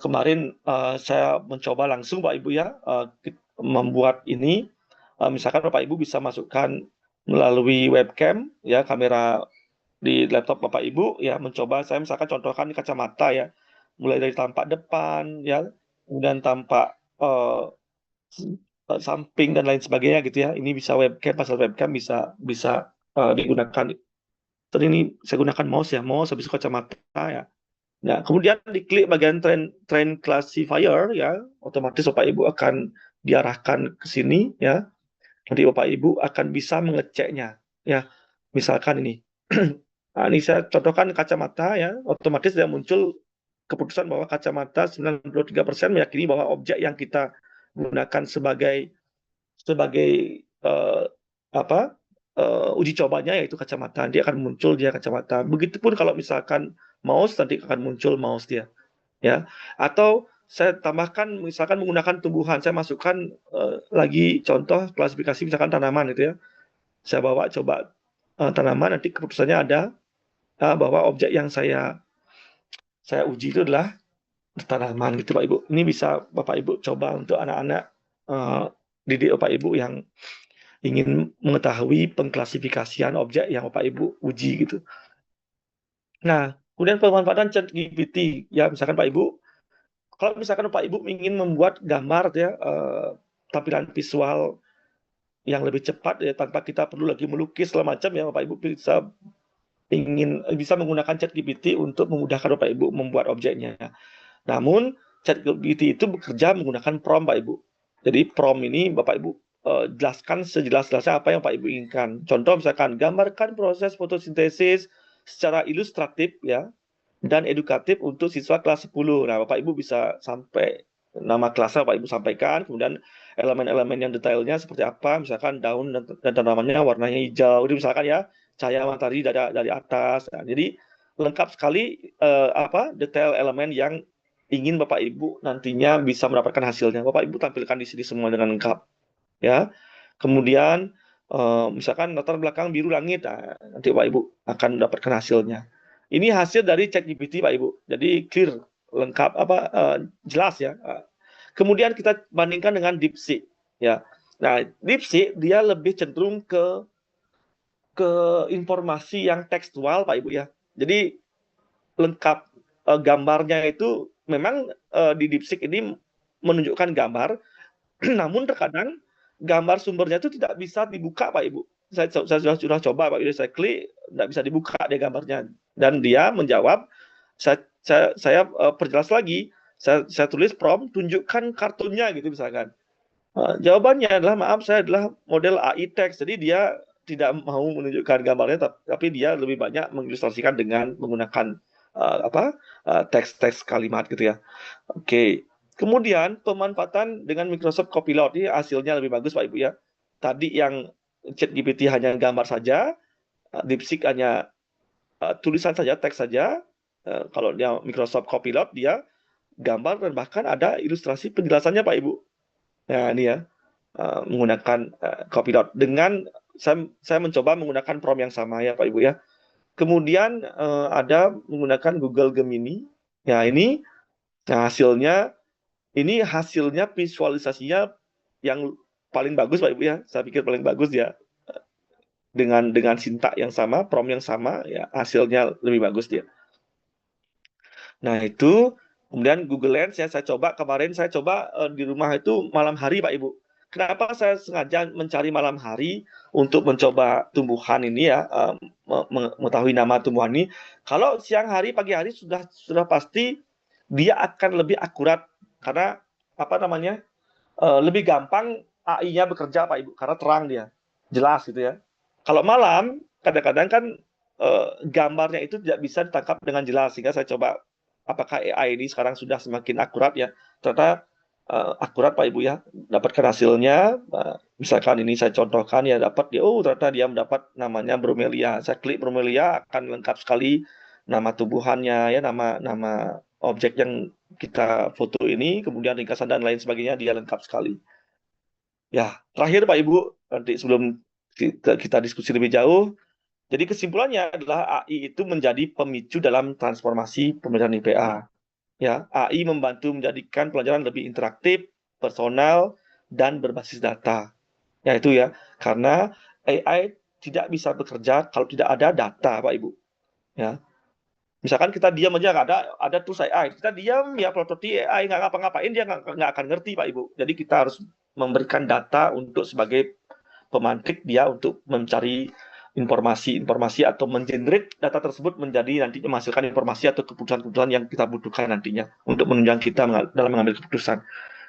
kemarin saya mencoba langsung Pak Ibu ya, membuat ini. Misalkan Bapak Ibu bisa masukkan melalui webcam ya, kamera di laptop Bapak Ibu ya, mencoba. Saya misalkan contohkan kacamata ya, mulai dari tampak depan ya, kemudian tampak samping dan lain sebagainya gitu ya. Ini bisa webcam, pasal webcam bisa digunakan. Tadi ini saya gunakan mouse habis itu kacamata ya. Nah, kemudian diklik bagian train classifier ya, otomatis Bapak Ibu akan diarahkan ke sini ya. Nanti Bapak Ibu akan bisa mengeceknya ya. Misalkan ini. Nah, ini saya contohkan kacamata ya, otomatis dia muncul keputusan bahwa kacamata 93% meyakini bahwa objek yang kita gunakan sebagai uji cobanya yaitu kacamata. Dia akan muncul dia kacamata. Begitupun kalau misalkan mouse, nanti akan muncul mouse dia ya. Atau saya tambahkan misalkan menggunakan tumbuhan, saya masukkan lagi contoh klasifikasi misalkan tanaman gitu ya. Saya bawa coba tanaman, nanti keputusannya ada bahwa objek yang saya uji itu adalah tanaman gitu Pak Ibu. Ini bisa Bapak Ibu coba untuk anak-anak didik Bapak Ibu yang ingin mengetahui pengklasifikasian objek yang Bapak Ibu uji gitu. Nah, kemudian pemanfaatan ChatGPT ya, misalkan Pak Ibu, kalau misalkan Pak Ibu ingin membuat gambar ya, tampilan visual yang lebih cepat ya, tanpa kita perlu lagi melukis segala macam ya, Bapak Ibu bisa menggunakan ChatGPT untuk memudahkan Bapak Ibu membuat objeknya. Namun ChatGPT itu bekerja menggunakan prompt Pak Ibu. Jadi prompt ini Bapak Ibu jelaskan sejelas-jelasnya apa yang Pak Ibu inginkan. Contoh misalkan gambarkan proses fotosintesis secara ilustratif ya dan edukatif untuk siswa kelas 10. Nah, Bapak Ibu bisa sampai nama kelasnya Bapak Ibu sampaikan, kemudian elemen-elemen yang detailnya seperti apa, misalkan daun dan tanamannya warnanya hijau. Itu misalkan ya, cahaya matahari dari atas. Nah, jadi lengkap sekali detail elemen yang ingin Bapak Ibu nantinya bisa mendapatkan hasilnya. Bapak Ibu tampilkan di sini semua dengan lengkap. Ya. Kemudian Misalkan latar belakang biru langit, nah, nanti Pak Ibu akan mendapatkan hasilnya. Ini hasil dari ChatGPT Pak Ibu, jadi clear, lengkap, jelas ya. Kemudian kita bandingkan dengan DeepSeek, ya. Nah, DeepSeek dia lebih cenderung ke informasi yang tekstual Pak Ibu ya. Jadi lengkap, gambarnya itu memang di DeepSeek ini menunjukkan gambar, namun terkadang gambar sumbernya itu tidak bisa dibuka Pak Ibu. Saya sudah coba Pak Ibu, saya klik tidak bisa dibuka dia gambarnya, dan dia menjawab, saya perjelas lagi, saya tulis prompt, tunjukkan kartunnya gitu misalkan. Jawabannya adalah, maaf, saya adalah model AI teks, jadi dia tidak mau menunjukkan gambarnya, tapi dia lebih banyak mengilustrasikan dengan menggunakan teks-teks kalimat gitu ya. Oke. Kemudian pemanfaatan dengan Microsoft Copilot ini hasilnya lebih bagus Pak Ibu ya. Tadi yang ChatGPT hanya gambar saja, DeepSeek hanya tulisan saja, teks saja. Kalau dia Microsoft Copilot dia gambar dan bahkan ada ilustrasi penjelasannya Pak Ibu. Nah ini ya, menggunakan Copilot. Dengan saya mencoba menggunakan prompt yang sama ya Pak Ibu ya. Kemudian ada menggunakan Google Gemini. Ya ini, nah hasilnya visualisasinya yang paling bagus Pak Ibu ya. Saya pikir paling bagus ya. Dengan sintak yang sama, prompt yang sama, ya hasilnya lebih bagus dia. Nah itu, kemudian Google Lens ya saya coba kemarin, di rumah itu malam hari Pak Ibu. Kenapa saya sengaja mencari malam hari untuk mencoba tumbuhan ini ya, mengetahui nama tumbuhan ini. Kalau siang hari, pagi hari sudah pasti dia akan lebih akurat, karena lebih gampang AI-nya bekerja Pak Ibu, karena terang dia, jelas gitu ya. Kalau malam, kadang-kadang kan gambarnya itu tidak bisa ditangkap dengan jelas, sehingga saya coba apakah AI ini sekarang sudah semakin akurat ya. Ternyata akurat Pak Ibu ya, dapatkan hasilnya. Misalkan ini saya contohkan ya, ternyata dia mendapat namanya bromelia. Saya klik bromelia, akan lengkap sekali nama tumbuhannya ya, nama objek yang kita foto ini, kemudian ringkasan dan lain sebagainya, dia lengkap sekali. Ya, terakhir Pak Ibu, nanti sebelum kita diskusi lebih jauh, jadi kesimpulannya adalah AI itu menjadi pemicu dalam transformasi pembelajaran IPA. Ya, AI membantu menjadikan pelajaran lebih interaktif, personal, dan berbasis data. Ya itu ya, karena AI tidak bisa bekerja kalau tidak ada data, Pak Ibu. Ya, misalkan kita diam aja, nggak ada tools AI, kita diam ya, prototipe AI nggak ngapa-ngapain, dia nggak akan ngerti Pak Ibu. Jadi kita harus memberikan data untuk sebagai pemantik dia untuk mencari informasi atau mengenerate data tersebut menjadi nantinya menghasilkan informasi atau keputusan-keputusan yang kita butuhkan nantinya untuk menunjang kita dalam mengambil keputusan.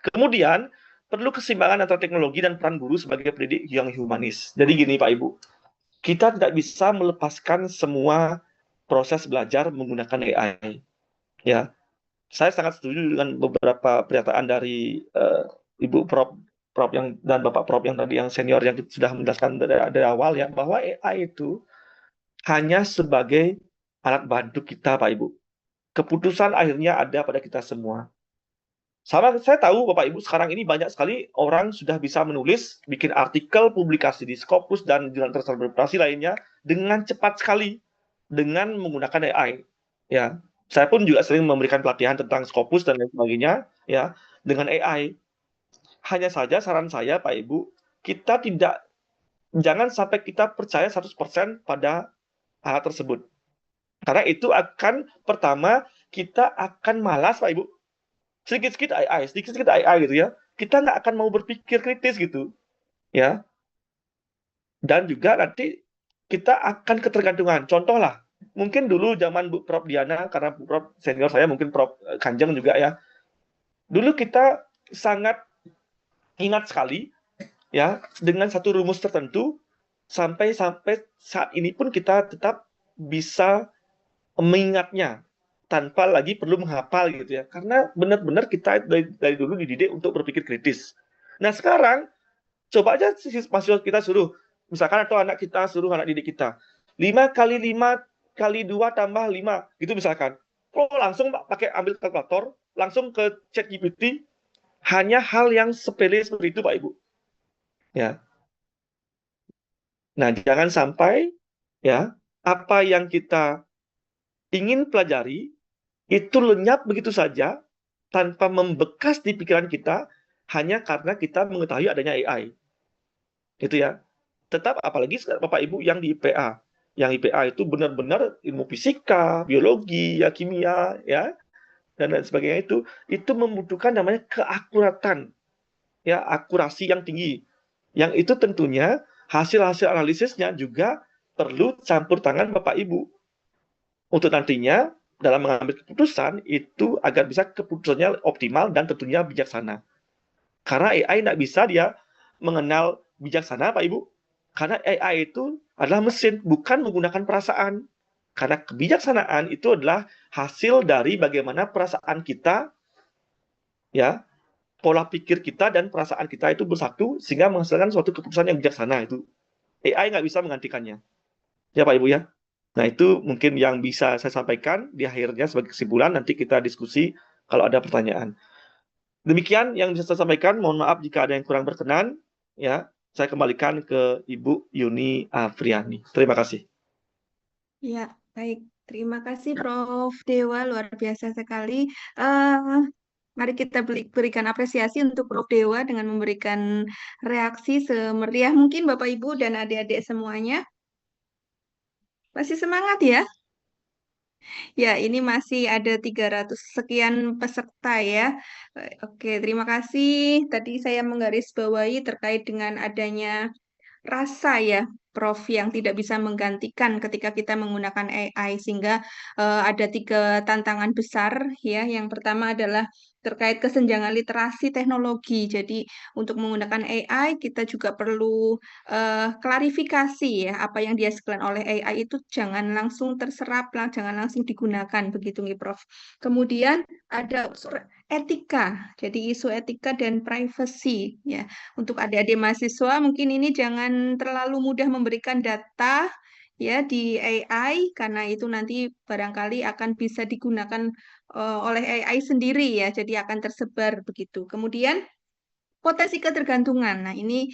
Kemudian perlu keseimbangan antara teknologi dan peran guru sebagai pendidik yang humanis. Jadi gini Pak Ibu, kita tidak bisa melepaskan semua proses belajar menggunakan AI. Ya, saya sangat setuju dengan beberapa pernyataan dari Ibu Prof yang dan Bapak Prof yang tadi yang senior yang sudah menjelaskan dari awal ya, bahwa AI itu hanya sebagai alat bantu kita Pak Ibu. Keputusan akhirnya ada pada kita semua. Sama saya tahu Bapak Ibu sekarang ini banyak sekali orang sudah bisa menulis, bikin artikel, publikasi di Scopus dan jurnal tersertifikasi lainnya dengan cepat sekali dengan menggunakan AI. Ya, saya pun juga sering memberikan pelatihan tentang Scopus dan lain sebagainya ya dengan AI. Hanya saja saran saya Pak Ibu, jangan sampai kita percaya 100% pada hal tersebut. Karena itu akan, pertama, kita akan malas Pak Ibu. Sedikit-sedikit AI gitu ya. Kita nggak akan mau berpikir kritis gitu. Ya. Dan juga nanti kita akan ketergantungan. Contoh lah, mungkin dulu zaman Bu Prof Diana, karena Bu Prof senior saya, mungkin Prof Kanjeng juga ya. Dulu kita sangat ingat sekali ya dengan satu rumus tertentu, sampai saat ini pun kita tetap bisa mengingatnya tanpa lagi perlu menghafal gitu ya, karena benar-benar kita dari dulu dididik untuk berpikir kritis. Nah sekarang coba aja mahasiswa kita suruh, misalkan, atau anak kita suruh, anak didik kita, 5 kali 5 kali 2 tambah 5 gitu misalkan, langsung pakai ambil kalkulator, langsung ke ChatGPT, hanya hal yang sepele seperti itu Pak Ibu. Ya. Nah, jangan sampai ya apa yang kita ingin pelajari itu lenyap begitu saja tanpa membekas di pikiran kita hanya karena kita mengetahui adanya AI. Itu ya. Tetap apalagi Bapak Ibu yang di IPA. Yang IPA itu benar-benar ilmu fisika, biologi, ya kimia, ya dan lain sebagainya itu membutuhkan namanya keakuratan, ya akurasi yang tinggi. Yang itu tentunya hasil-hasil analisisnya juga perlu campur tangan Bapak Ibu untuk nantinya dalam mengambil keputusan itu agar bisa keputusannya optimal dan tentunya bijaksana. Karena AI tidak bisa dia mengenal bijaksana, Pak Ibu. Karena AI itu adalah mesin, bukan menggunakan perasaan. Karena kebijaksanaan itu adalah hasil dari bagaimana perasaan kita, ya, pola pikir kita dan perasaan kita itu bersatu sehingga menghasilkan suatu keputusan yang bijaksana itu. AI nggak bisa menggantikannya. Ya Pak Ibu ya. Nah itu mungkin yang bisa saya sampaikan di akhirnya sebagai kesimpulan, nanti kita diskusi kalau ada pertanyaan. Demikian yang bisa saya sampaikan. Mohon maaf jika ada yang kurang berkenan. Ya, saya kembalikan ke Ibu Yuni Afriani. Terima kasih. Ya, baik. Terima kasih Prof. Dewa, luar biasa sekali. Mari kita berikan apresiasi untuk Prof. Dewa dengan memberikan reaksi semeriah mungkin Bapak Ibu dan adik-adik semuanya. Masih semangat ya? Ya, ini masih ada 300 sekian peserta ya. Oke, terima kasih. Tadi saya menggarisbawahi terkait dengan adanya rasa ya, Prof, yang tidak bisa menggantikan ketika kita menggunakan AI, sehingga ada 3 tantangan besar ya. Yang pertama adalah terkait kesenjangan literasi teknologi. Jadi untuk menggunakan AI kita juga perlu klarifikasi ya, apa yang dihasilkan oleh AI itu jangan langsung terserap, jangan langsung digunakan begitu nih Prof. Kemudian ada unsur etika, jadi isu etika dan privacy ya. Untuk adik-adik mahasiswa mungkin ini jangan terlalu mudah memberikan data ya di AI karena itu nanti barangkali akan bisa digunakan oleh AI sendiri ya, jadi akan tersebar begitu. Kemudian potensi ketergantungan. Nah, ini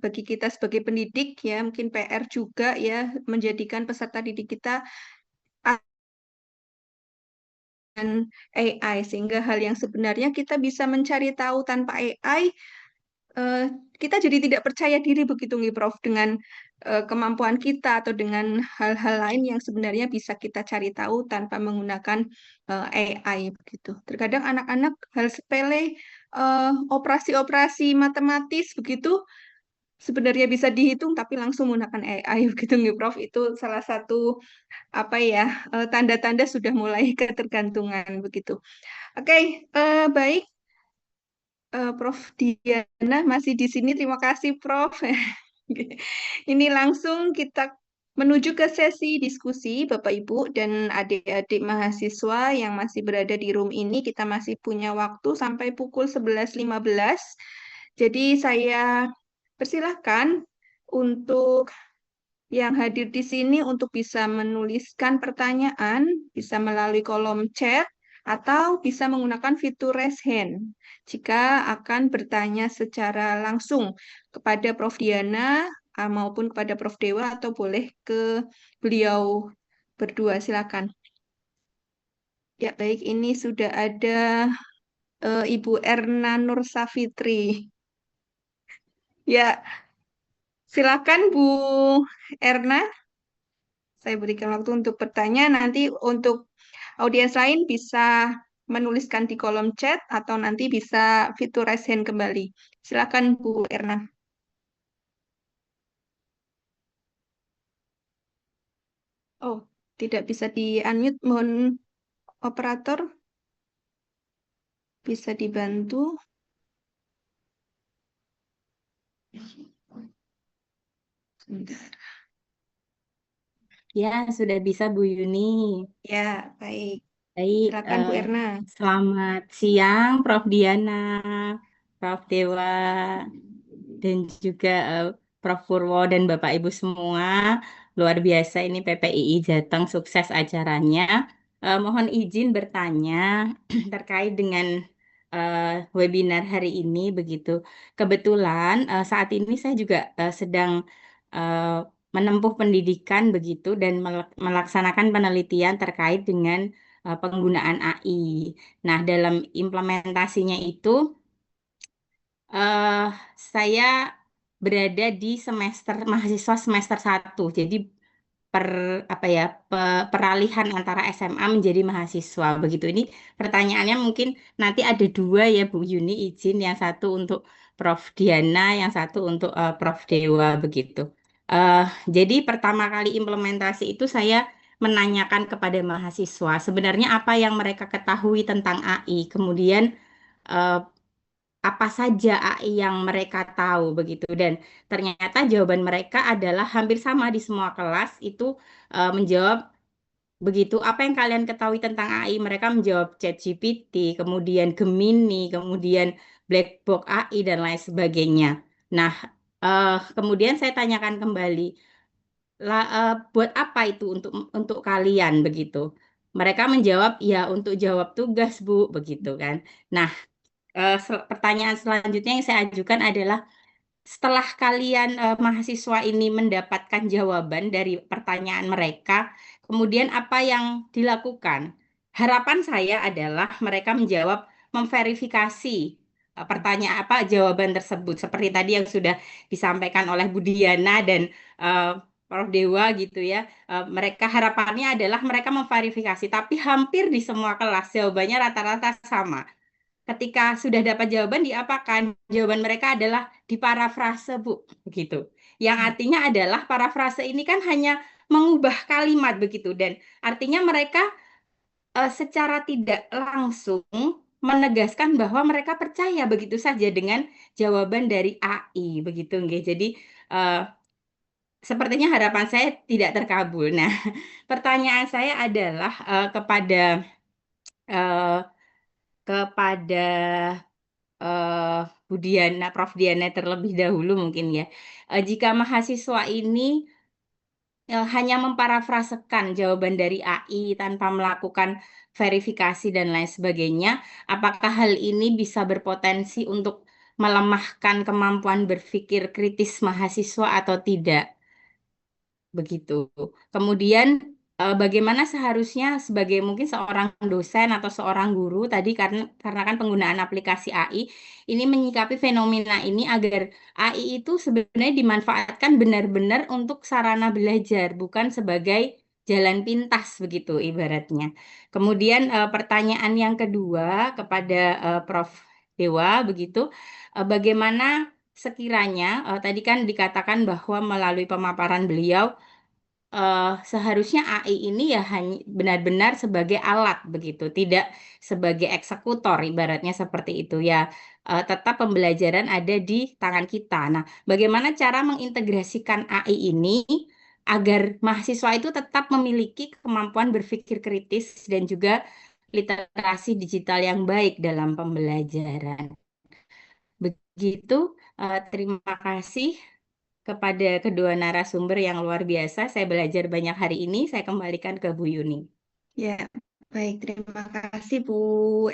bagi kita sebagai pendidik ya, mungkin PR juga ya menjadikan peserta didik kita dengan AI sehingga hal yang sebenarnya kita bisa mencari tahu tanpa AI kita jadi tidak percaya diri begitu nih Prof dengan kemampuan kita atau dengan hal-hal lain yang sebenarnya bisa kita cari tahu tanpa menggunakan AI begitu. Terkadang anak-anak hal sepele operasi-operasi matematis begitu sebenarnya bisa dihitung tapi langsung menggunakan AI begitu nih Prof. Itu salah satu apa ya tanda-tanda sudah mulai ketergantungan begitu. Oke, baik. Prof. Diana masih di sini. Terima kasih, Prof. Ini langsung kita menuju ke sesi diskusi, Bapak Ibu dan adik-adik mahasiswa yang masih berada di room ini. Kita masih punya waktu sampai pukul 11.15. Jadi saya persilahkan untuk yang hadir di sini untuk bisa menuliskan pertanyaan, bisa melalui kolom chat, atau bisa menggunakan fitur raise hand jika akan bertanya secara langsung kepada Prof. Diana maupun kepada Prof. Dewa atau boleh ke beliau berdua, silakan. Ya, baik, ini sudah ada Ibu Erna Nur Safitri. Ya, silakan Bu Erna. Saya berikan waktu untuk bertanya. Nanti untuk audiens lain bisa menuliskan di kolom chat atau nanti bisa fitur raise hand kembali. Silakan Bu Erna. Oh, tidak bisa di-unmute. Mohon operator bisa dibantu. Sebentar. Ya, sudah bisa Bu Yuni. Ya, baik. Baik, Silakan Bu Erna. selamat siang Prof. Diana, Prof. Dewa, dan juga Prof. Purwo dan Bapak Ibu semua. Luar biasa ini PPII Jateng, sukses acaranya. Mohon izin bertanya terkait dengan webinar hari ini begitu. Kebetulan saat ini saya juga sedang eh, menempuh pendidikan begitu dan melaksanakan penelitian terkait dengan penggunaan AI. Nah, dalam implementasinya itu eh saya berada di mahasiswa semester 1. Jadi per apa ya peralihan antara SMA menjadi mahasiswa begitu. Ini pertanyaannya mungkin nanti ada dua ya Bu Yuni, izin, yang satu untuk Prof Diana, yang satu untuk Prof Dewa begitu. Eh jadi pertama kali implementasi itu saya menanyakan kepada mahasiswa sebenarnya apa yang mereka ketahui tentang AI, kemudian eh, apa saja AI yang mereka tahu begitu, dan ternyata jawaban mereka adalah hampir sama di semua kelas itu menjawab begitu. Apa yang kalian ketahui tentang AI? Mereka menjawab ChatGPT, kemudian Gemini, kemudian Black Box AI dan lain sebagainya. Nah, kemudian saya tanyakan kembali, buat apa itu untuk kalian begitu? Mereka menjawab ya untuk jawab tugas Bu begitu kan. Nah, pertanyaan selanjutnya yang saya ajukan adalah setelah kalian mahasiswa ini mendapatkan jawaban dari pertanyaan mereka, kemudian apa yang dilakukan? Harapan saya adalah mereka menjawab, memverifikasi pertanyaan apa jawaban tersebut seperti tadi yang sudah disampaikan oleh Bu Diana dan eh, Prof Dewa gitu ya. Mereka harapannya adalah mereka memverifikasi, tapi hampir di semua kelas jawabannya rata-rata sama. Ketika sudah dapat jawaban diapakan? Jawaban mereka adalah diparafrase, Bu, begitu. Yang artinya adalah parafrase ini kan hanya mengubah kalimat begitu, dan artinya mereka secara tidak langsung menegaskan bahwa mereka percaya begitu saja dengan jawaban dari AI begitu nggih. Jadi eh, sepertinya harapan saya tidak terkabul. Nah, pertanyaan saya adalah eh, kepada Bu Diana, Prof Diana terlebih dahulu mungkin ya. Jika mahasiswa ini hanya memparafrasekan jawaban dari AI tanpa melakukan verifikasi dan lain sebagainya, apakah hal ini bisa berpotensi untuk melemahkan kemampuan berpikir kritis mahasiswa atau tidak? Begitu. Kemudian bagaimana seharusnya sebagai mungkin seorang dosen atau seorang guru tadi, karena kan penggunaan aplikasi AI ini menyikapi fenomena ini agar AI itu sebenarnya dimanfaatkan benar-benar untuk sarana belajar, bukan sebagai jalan pintas begitu ibaratnya. Kemudian pertanyaan yang kedua kepada Prof Dewa begitu, bagaimana sekiranya tadi kan dikatakan bahwa melalui pemaparan beliau seharusnya AI ini ya hanya benar-benar sebagai alat begitu, tidak sebagai eksekutor, ibaratnya seperti itu ya. Tetap pembelajaran ada di tangan kita. Nah, bagaimana cara mengintegrasikan AI ini agar mahasiswa itu tetap memiliki kemampuan berpikir kritis dan juga literasi digital yang baik dalam pembelajaran. Begitu, terima kasih kepada kedua narasumber yang luar biasa. Saya belajar banyak hari ini. Saya kembalikan ke Bu Yuni. Ya, baik. Terima kasih Bu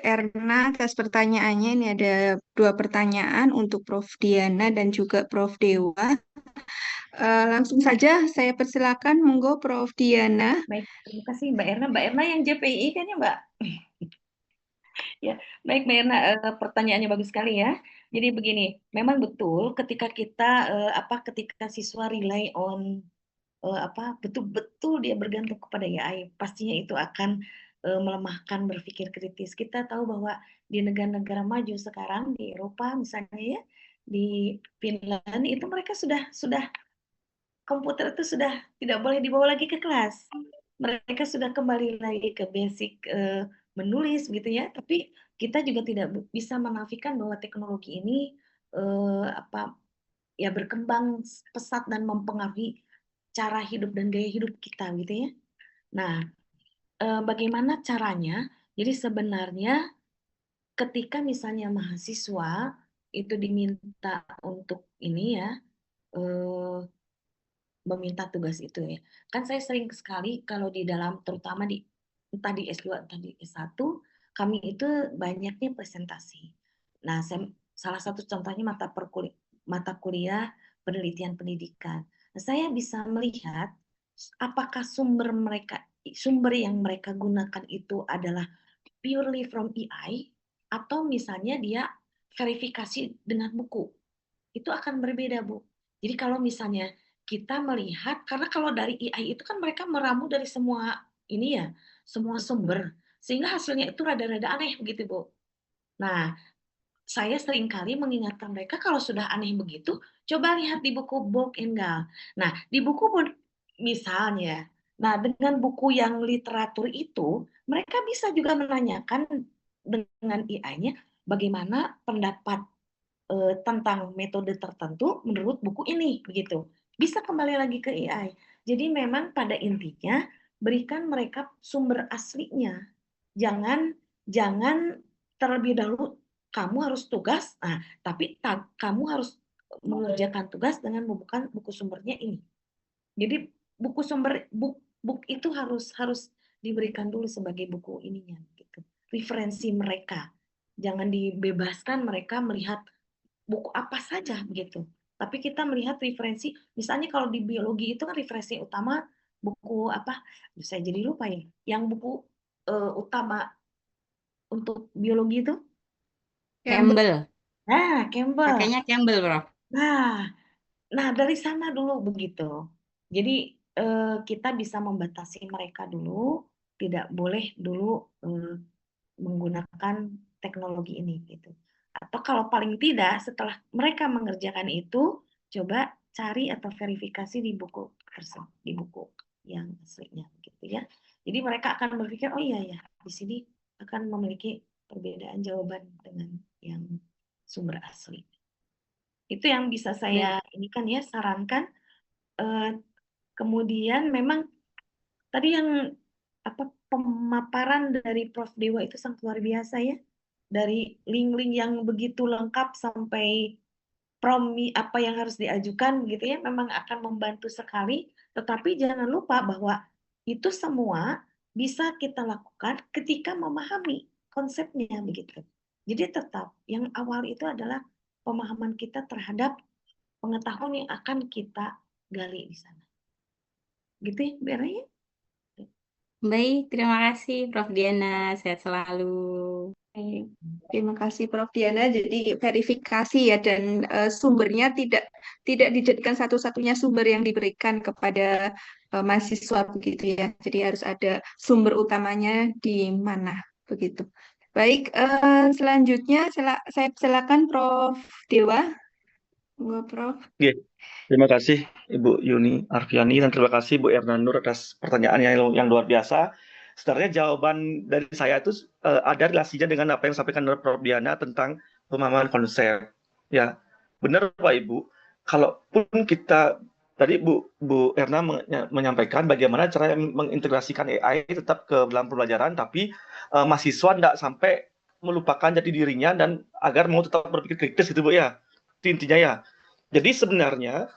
Erna atas pertanyaannya. Ini ada dua pertanyaan untuk Prof Diana dan juga Prof Dewa. Langsung saja saya persilakan, monggo Prof Diana. Baik, terima kasih Mbak Erna. Mbak Erna yang JPI kan ya Mbak? Ya, baik Mbak Erna, pertanyaannya bagus sekali ya. Jadi begini, memang betul ketika kita ketika siswa rely on betul-betul dia bergantung kepada AI, pastinya itu akan melemahkan berpikir kritis. Kita tahu bahwa di negara-negara maju sekarang di Eropa misalnya ya, di Finland itu mereka sudah komputer itu sudah tidak boleh dibawa lagi ke kelas. Mereka sudah kembali lagi ke basic menulis gitu ya. Tapi kita juga tidak bisa menafikan bahwa teknologi ini berkembang pesat dan mempengaruhi cara hidup dan gaya hidup kita gitu ya. Nah, bagaimana caranya? Jadi sebenarnya ketika misalnya mahasiswa itu diminta untuk ini ya, eh, meminta tugas itu ya. Kan saya sering sekali kalau di dalam terutama di entah di S2 entah di S1 kami itu banyaknya presentasi. Nah, salah satu contohnya mata kuliah penelitian pendidikan. Saya bisa melihat apakah sumber yang mereka gunakan itu adalah purely from AI atau misalnya dia verifikasi dengan buku. Itu akan berbeda, Bu. Jadi kalau misalnya kita melihat, karena kalau dari AI itu kan mereka meramu dari semua ini ya, semua sumber, sehingga hasilnya itu rada-rada aneh begitu, Bu. Nah, saya seringkali mengingatkan mereka kalau sudah aneh begitu, coba lihat di buku Borg and Gall. Nah, di buku misalnya, nah dengan buku yang literatur itu, mereka bisa juga menanyakan dengan AI-nya bagaimana pendapat tentang metode tertentu menurut buku ini, begitu. Bisa kembali lagi ke AI. Jadi memang pada intinya berikan mereka sumber aslinya. Jangan terlebih dahulu kamu harus tugas, tapi kamu harus mengerjakan tugas dengan membuka buku sumbernya ini. Jadi buku sumber book itu harus diberikan dulu sebagai buku ininya gitu. Referensi mereka. Jangan dibebaskan mereka melihat buku apa saja begitu. Tapi kita melihat referensi, misalnya kalau di biologi itu kan referensi utama buku apa? Saya jadi lupa ya. Yang buku utama untuk biologi itu? Campbell. Nah, Campbell. Pakainya Campbell, Prof. Nah, dari sana dulu begitu. Jadi kita bisa membatasi mereka dulu, tidak boleh dulu menggunakan teknologi ini gitu. Atau kalau paling tidak setelah mereka mengerjakan itu, coba cari atau verifikasi di buku tersebut, di buku yang aslinya gitu ya. Jadi mereka akan berpikir, oh iya ya, di sini akan memiliki perbedaan jawaban dengan yang sumber asli. Itu yang bisa saya ini kan ya sarankan. Kemudian memang tadi yang pemaparan dari Prof. Dewa itu sangat luar biasa ya. Dari link-link yang begitu lengkap sampai apa yang harus diajukan gitu ya, memang akan membantu sekali. Tetapi jangan lupa bahwa itu semua bisa kita lakukan ketika memahami konsepnya begitu. Jadi tetap yang awal itu adalah pemahaman kita terhadap pengetahuan yang akan kita gali di sana. Gitu ya, Mbak Raya? Baik, terima kasih Prof. Diana. Sehat selalu. Baik, terima kasih Prof. Diana. Jadi verifikasi ya dan sumbernya tidak dijadikan satu-satunya sumber yang diberikan kepada mahasiswa begitu ya. Jadi harus ada sumber utamanya di mana begitu. Baik, selanjutnya saya silakan Prof. Dewa. Enggak, Prof. Terima kasih Ibu Yuni Arfiani dan terima kasih Bu Erna Nur atas pertanyaannya yang luar biasa. Sebenarnya jawaban dari saya itu ada relasinya dengan apa yang disampaikan oleh Prof. Diana tentang pemahaman konsep. Ya, benar Pak Ibu. Kalaupun kita tadi Bu Erna menyampaikan bagaimana cara mengintegrasikan AI tetap ke dalam pembelajaran, tapi mahasiswa tidak sampai melupakan jati dirinya dan agar mau tetap berpikir kritis gitu Bu ya. Itu intinya ya. Jadi sebenarnya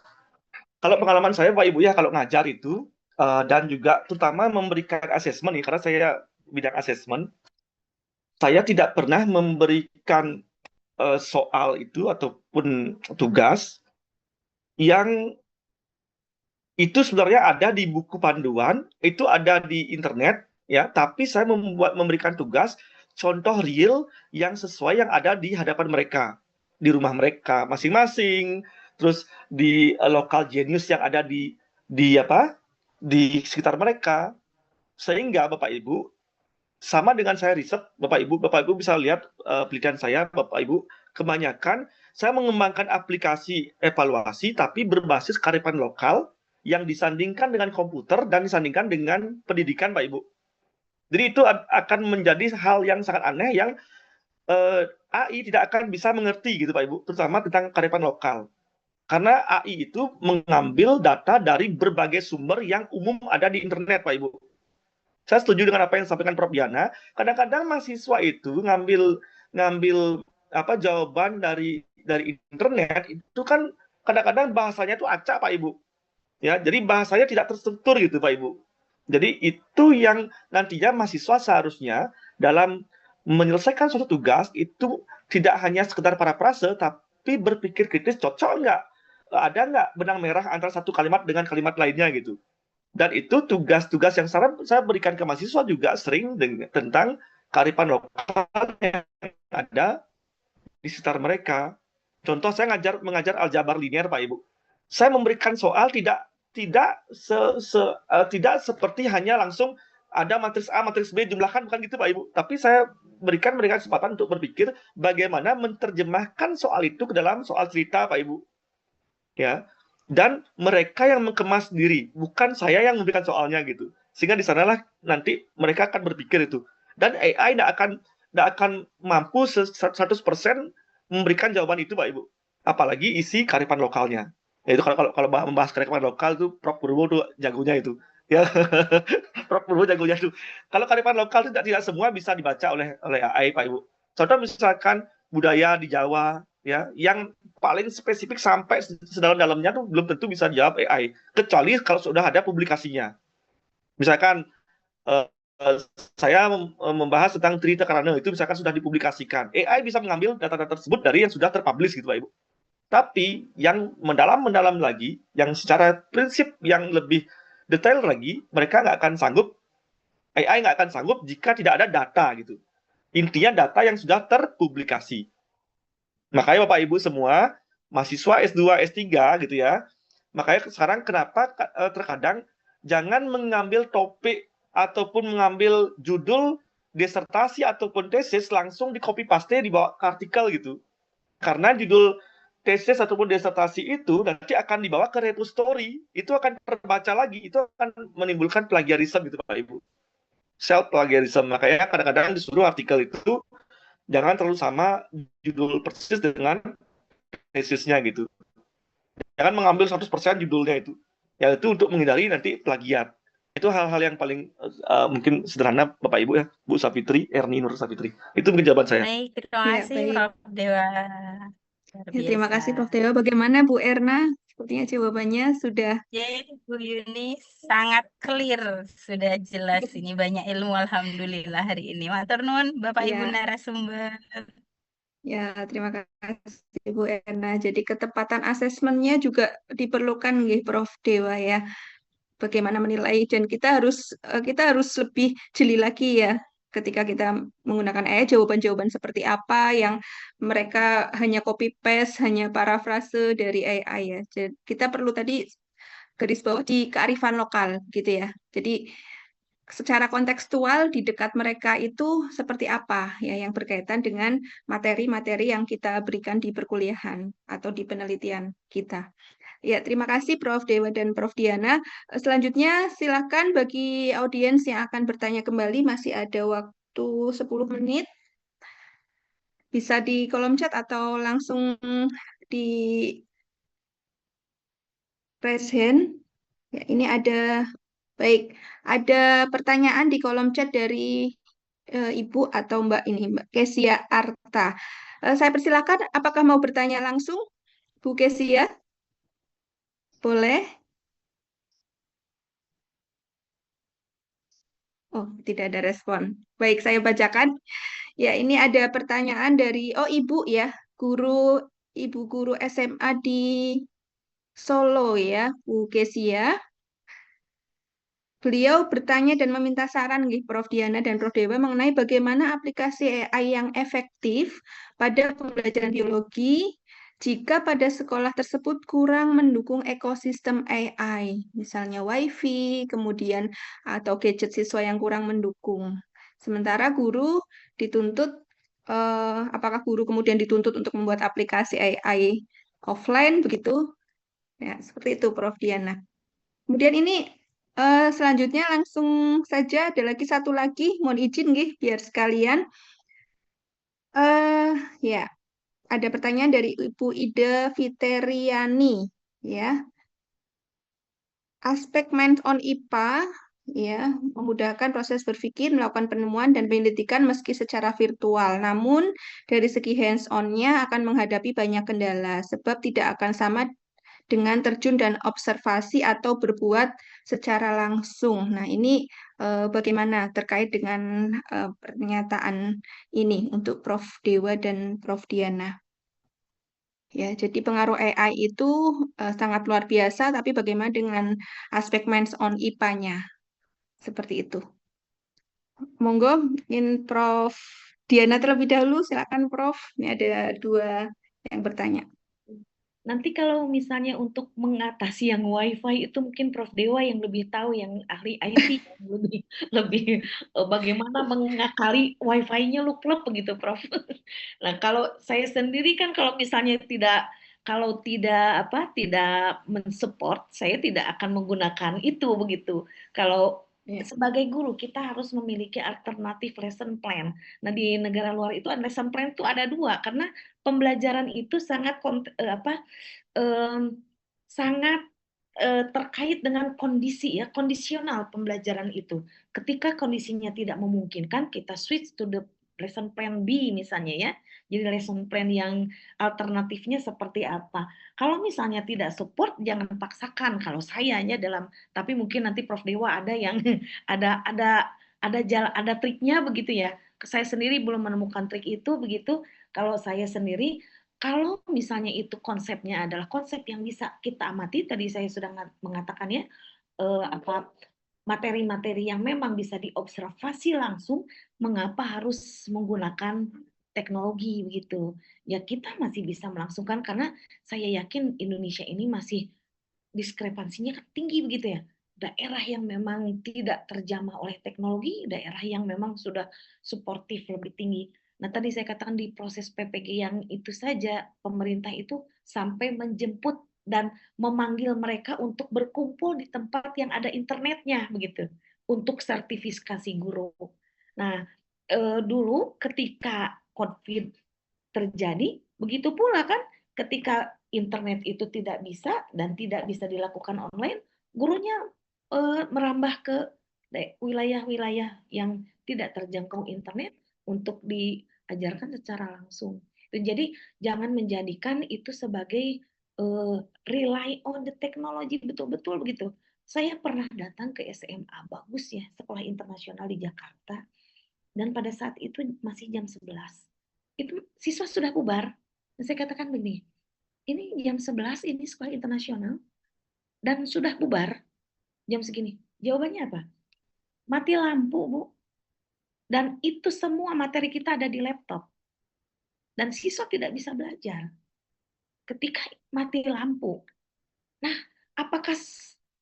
kalau pengalaman saya Pak Ibu ya kalau ngajar itu dan juga terutama memberikan asesmen karena saya bidang asesmen, saya tidak pernah memberikan soal itu ataupun tugas yang itu sebenarnya ada di buku panduan, itu ada di internet ya, tapi saya memberikan tugas contoh real yang sesuai yang ada di hadapan mereka, di rumah mereka masing-masing, terus di lokal genius yang ada di sekitar mereka, sehingga Bapak Ibu sama dengan saya riset Bapak Ibu bisa lihat penelitian saya Bapak Ibu, kebanyakan saya mengembangkan aplikasi evaluasi tapi berbasis kearifan lokal yang disandingkan dengan komputer dan disandingkan dengan pendidikan Pak Ibu. Jadi itu akan menjadi hal yang sangat aneh yang AI tidak akan bisa mengerti gitu Pak Ibu, terutama tentang kearifan lokal. Karena AI itu mengambil data dari berbagai sumber yang umum ada di internet Pak Ibu. Saya setuju dengan apa yang disampaikan Prof. Diana. Kadang-kadang mahasiswa itu ngambil jawaban dari internet itu kan kadang-kadang bahasanya itu acak Pak Ibu. Ya, jadi bahasanya tidak terstruktur gitu Pak Ibu. Jadi itu yang nantinya mahasiswa seharusnya dalam menyelesaikan suatu tugas itu tidak hanya sekedar parafrase tapi berpikir kritis cocok enggak ada nggak benang merah antara satu kalimat dengan kalimat lainnya gitu. Dan itu tugas-tugas yang saya berikan ke mahasiswa juga sering tentang kearifan lokal yang ada di sekitar mereka. Contoh saya mengajar aljabar linear Pak Ibu. Saya memberikan soal tidak seperti hanya langsung ada matriks A, matriks B, jumlahkan, bukan gitu Pak Ibu. Tapi saya berikan mereka kesempatan untuk berpikir bagaimana menerjemahkan soal itu ke dalam soal cerita Pak Ibu. Ya. Dan mereka yang mengemas sendiri, bukan saya yang memberikan soalnya gitu. Sehingga di sanalah nanti mereka akan berpikir itu. Dan AI tidak akan mampu 100% memberikan jawaban itu Pak Ibu. Apalagi isi kearifan lokalnya. Ya, itu kalau membahas kearifan lokal itu Prof Purwo tuh jagonya itu. Ya. Prof Purwo jagonya itu. Kalau kearifan lokal itu tidak semua bisa dibaca oleh AI Pak Ibu. Contoh misalkan budaya di Jawa, ya, yang paling spesifik sampai sedalam-dalamnya tuh belum tentu bisa dijawab AI, kecuali kalau sudah ada publikasinya. Misalkan saya membahas tentang Trita Karana, itu misalkan sudah dipublikasikan, AI bisa mengambil data-data tersebut dari yang sudah terpublish gitu Pak Ibu. Tapi yang mendalam lagi, yang secara prinsip yang lebih detail lagi, mereka nggak akan sanggup, AI nggak akan sanggup jika tidak ada data gitu. Intinya data yang sudah terpublikasi. Makanya Bapak Ibu semua, mahasiswa S2, S3 gitu ya, makanya sekarang kenapa terkadang jangan mengambil topik ataupun mengambil judul disertasi ataupun tesis langsung di copy paste dibawa ke artikel gitu. Karena judul tesis ataupun disertasi itu nanti akan dibawa ke repository, itu akan terbaca lagi, itu akan menimbulkan plagiarisme gitu Pak Ibu. Self plagiarism. Makanya kadang-kadang disuruh artikel itu jangan terlalu sama judul persis dengan tesisnya gitu. Jangan mengambil 100% judulnya itu. Ya itu untuk menghindari nanti plagiat. Itu hal-hal yang paling mungkin sederhana Bapak Ibu ya, Bu Safitri, Erni Nur Safitri. Itu mungkin jawaban saya. Baik, terima Ya, kasih baik. Prof. Dewa. Luar Ya, terima kasih biasa. Prof. Dewa. Bagaimana Bu Erna? Sepertinya jawabannya sudah. Jadi Bu Yuni sangat clear, sudah jelas ini banyak ilmu alhamdulillah hari ini. Matur nuwun Bapak Ibu Ya, narasumber. ya, terima kasih Bu Erna. Jadi ketepatan asesmennya juga diperlukan nggih Prof. Dewa ya. Bagaimana menilai dan kita harus lebih jeli lagi ya ketika kita menggunakan AI, jawaban-jawaban seperti apa yang mereka hanya copy paste, hanya parafrase dari AI ya. Jadi kita perlu tadi garis bawah di kearifan lokal gitu ya. Jadi secara kontekstual di dekat mereka itu seperti apa ya yang berkaitan dengan materi-materi yang kita berikan di perkuliahan atau di penelitian kita. Ya, terima kasih Prof. Dewa dan Prof. Diana. Selanjutnya silakan bagi audiens yang akan bertanya kembali, masih ada waktu 10 menit. Bisa di kolom chat atau langsung di raise hand. Ya, ini ada pertanyaan di kolom chat dari Ibu atau Mbak ini, Mbak Kesia Arta. Saya persilakan, apakah mau bertanya langsung, Bu Kesia? Boleh? Oh, tidak ada respon. Baik, saya bacakan. Ya, ini ada pertanyaan dari Ibu ya, Ibu guru SMA di Solo ya, Bu Kesia. Beliau bertanya dan meminta saran nih Prof. Diana dan Prof. Dewa mengenai bagaimana aplikasi AI yang efektif pada pembelajaran biologi jika pada sekolah tersebut kurang mendukung ekosistem AI, misalnya WiFi, kemudian atau gadget siswa yang kurang mendukung. Sementara apakah guru kemudian dituntut untuk membuat aplikasi AI offline begitu? Ya, seperti itu Prof. Diana. Kemudian ini selanjutnya langsung saja ada satu lagi, mohon izin nggih biar sekalian. Ya, ada pertanyaan dari Ibu Ida Fiteriani ya. Aspek hands-on IPA ya memudahkan proses berpikir, melakukan penemuan dan penyelidikan meski secara virtual. Namun dari segi hands-on-nya akan menghadapi banyak kendala sebab tidak akan sama dengan terjun dan observasi atau berbuat secara langsung. Nah, ini bagaimana terkait dengan pernyataan ini untuk Prof. Dewa dan Prof. Diana? Ya, jadi pengaruh AI itu sangat luar biasa, tapi bagaimana dengan aspek hands-on IPA-nya? Seperti itu. Monggo, ingin Prof. Diana terlebih dahulu, silakan Prof. Ini ada 2 yang bertanya. Nanti kalau misalnya untuk mengatasi yang WiFi itu mungkin Prof. Dewa yang lebih tahu, yang ahli IT yang lebih bagaimana mengakali WiFi-nya lup-lup begitu, Prof. Nah, kalau saya sendiri kan kalau misalnya tidak mensupport, saya tidak akan menggunakan itu begitu. Kalau sebagai guru kita harus memiliki alternatif lesson plan. Nah, di negara luar itu lesson plan itu ada 2 karena pembelajaran itu sangat terkait dengan kondisi ya, kondisional pembelajaran itu. Ketika kondisinya tidak memungkinkan, kita switch to the lesson plan B misalnya ya. Jadi lesson plan yang alternatifnya seperti apa. Kalau misalnya tidak support, jangan paksakan. Kalau sayanya tapi mungkin nanti Prof. Dewa ada yang ada triknya begitu ya. Saya sendiri belum menemukan trik itu begitu. Kalau saya sendiri kalau misalnya itu konsepnya adalah konsep yang bisa kita amati, tadi saya sudah mengatakan ya, materi-materi yang memang bisa diobservasi langsung, mengapa harus menggunakan teknologi begitu? Ya kita masih bisa melangsungkan karena saya yakin Indonesia ini masih diskrepansinya tinggi begitu ya. Daerah yang memang tidak terjamah oleh teknologi, daerah yang memang sudah suportif lebih tinggi. Nah, tadi saya katakan di proses PPG yang itu saja, pemerintah itu sampai menjemput dan memanggil mereka untuk berkumpul di tempat yang ada internetnya, begitu, untuk sertifikasi guru. Nah, dulu ketika COVID terjadi, begitu pula kan, ketika internet itu tidak bisa dan tidak bisa dilakukan online, gurunya merambah ke wilayah-wilayah yang tidak terjangkau internet untuk diajarkan secara langsung. Jadi jangan menjadikan itu sebagai rely on the technology betul-betul begitu. Saya pernah datang ke SMA bagus ya, sekolah internasional di Jakarta, dan pada saat itu masih jam 11. Itu siswa sudah bubar. Dan saya katakan begini, ini jam 11 ini sekolah internasional dan sudah bubar jam segini. Jawabannya apa? Mati lampu, Bu. Dan itu semua materi kita ada di laptop. Dan siswa tidak bisa belajar ketika mati lampu. Nah, apakah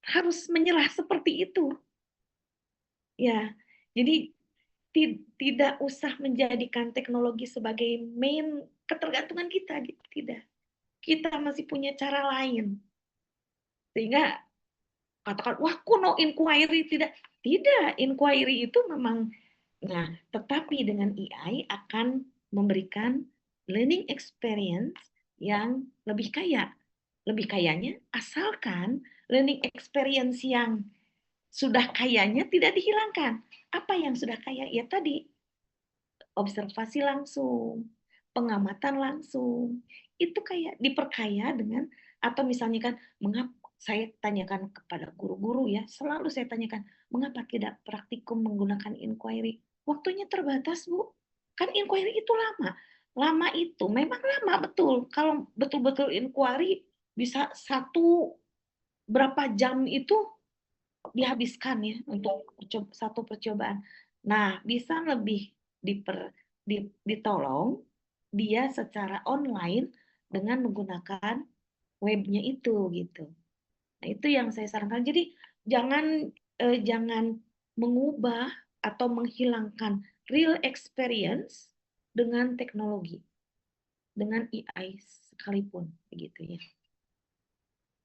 harus menyerah seperti itu? Ya, jadi tidak usah menjadikan teknologi sebagai main ketergantungan kita, gitu. Tidak. Kita masih punya cara lain. Sehingga katakan, wah kuno inquiry, tidak. Tidak, inquiry itu memang, nah, tetapi dengan AI akan memberikan learning experience yang lebih kaya. Lebih kayanya asalkan learning experience yang sudah kayanya tidak dihilangkan. Apa yang sudah kaya? Ya tadi, observasi langsung, pengamatan langsung. Itu kayak diperkaya dengan, atau misalnya kan, mengapa saya tanyakan kepada guru-guru ya, selalu saya tanyakan, mengapa tidak praktikum menggunakan inquiry? Waktunya terbatas, Bu. Kan inquiry itu lama. Lama itu memang lama betul. Kalau betul-betul inquiry bisa berapa jam itu dihabiskan ya untuk satu percobaan. Nah, bisa lebih ditolong dia secara online dengan menggunakan webnya itu gitu. Nah, itu yang saya sarankan. Jadi jangan mengubah atau menghilangkan real experience dengan teknologi, dengan AI sekalipun begitu ya.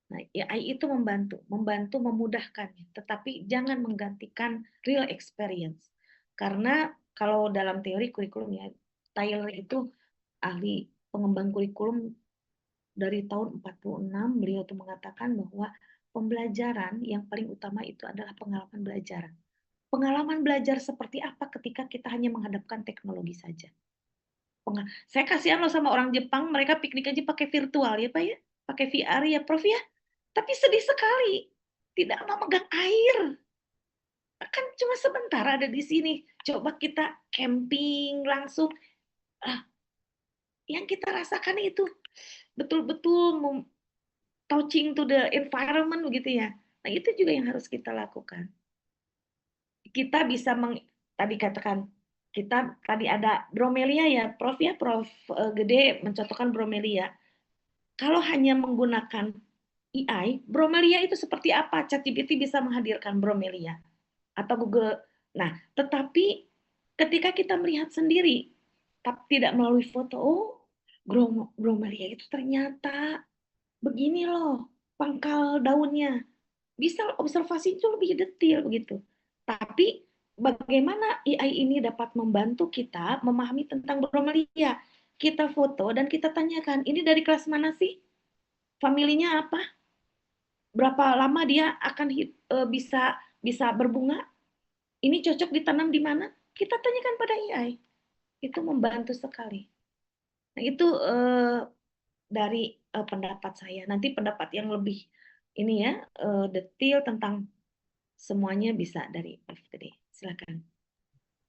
Nah, AI itu membantu memudahkan, tetapi jangan menggantikan real experience. Karena kalau dalam teori kurikulum ya, Tyler itu ahli pengembang kurikulum dari tahun 46, beliau itu mengatakan bahwa pembelajaran yang paling utama itu adalah pengalaman belajar. Pengalaman belajar seperti apa ketika kita hanya menghadapkan teknologi saja. Saya kasihan loh sama orang Jepang, mereka piknik aja pakai virtual ya Pak ya, pakai VR ya Prof ya. Tapi sedih sekali, tidak mau megang air. Kan cuma sebentar ada di sini. Coba kita camping langsung. Yang kita rasakan itu betul-betul touching to the environment begitu ya. Nah, itu juga yang harus kita lakukan. Kita bisa tadi katakan kita tadi ada bromelia ya, Prof ya, Prof Gede mencontohkan bromelia. Kalau hanya menggunakan AI, bromelia itu seperti apa? ChatGPT bisa menghadirkan bromelia atau Google. Nah, tetapi ketika kita melihat sendiri, tapi tidak melalui foto, oh, bromelia itu ternyata begini loh, pangkal daunnya. Bisa observasi itu lebih detail begitu. Tapi bagaimana AI ini dapat membantu kita memahami tentang bromelia? Kita foto dan kita tanyakan, ini dari kelas mana sih? Familinya apa? Berapa lama dia akan bisa berbunga? Ini cocok ditanam di mana? Kita tanyakan pada AI. Itu membantu sekali. Nah, itu dari pendapat saya. Nanti pendapat yang lebih ini ya, detail tentang semuanya bisa dari Prof. Gede. Silakan.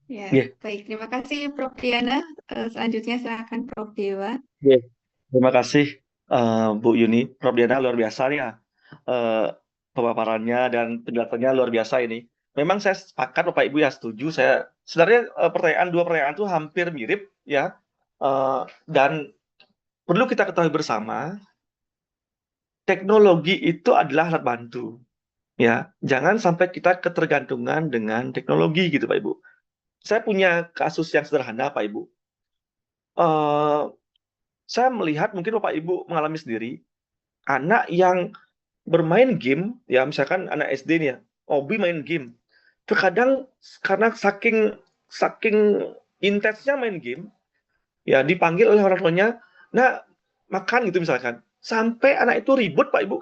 Ya, Yeah. baik. Terima kasih Prof. Diana. Selanjutnya silakan Prof. Dewa. Yeah. Terima kasih Bu Yuni. Prof. Diana luar biasa ya. Pemaparannya dan penjelasannya luar biasa ini. Memang saya sepakat Bapak Ibu ya, setuju. Saya sebenarnya dua pertanyaan itu hampir mirip ya. Dan perlu kita ketahui bersama, teknologi itu adalah alat bantu. Ya, jangan sampai kita ketergantungan dengan teknologi gitu Pak Ibu. Saya punya kasus yang sederhana Pak Ibu. Saya melihat mungkin Bapak Ibu mengalami sendiri, anak yang bermain game, ya misalkan anak SD nih ya, hobi main game. Terkadang karena saking intensnya main game, ya dipanggil oleh orang tuanya, nah makan gitu misalkan. Sampai anak itu ribut Pak Ibu,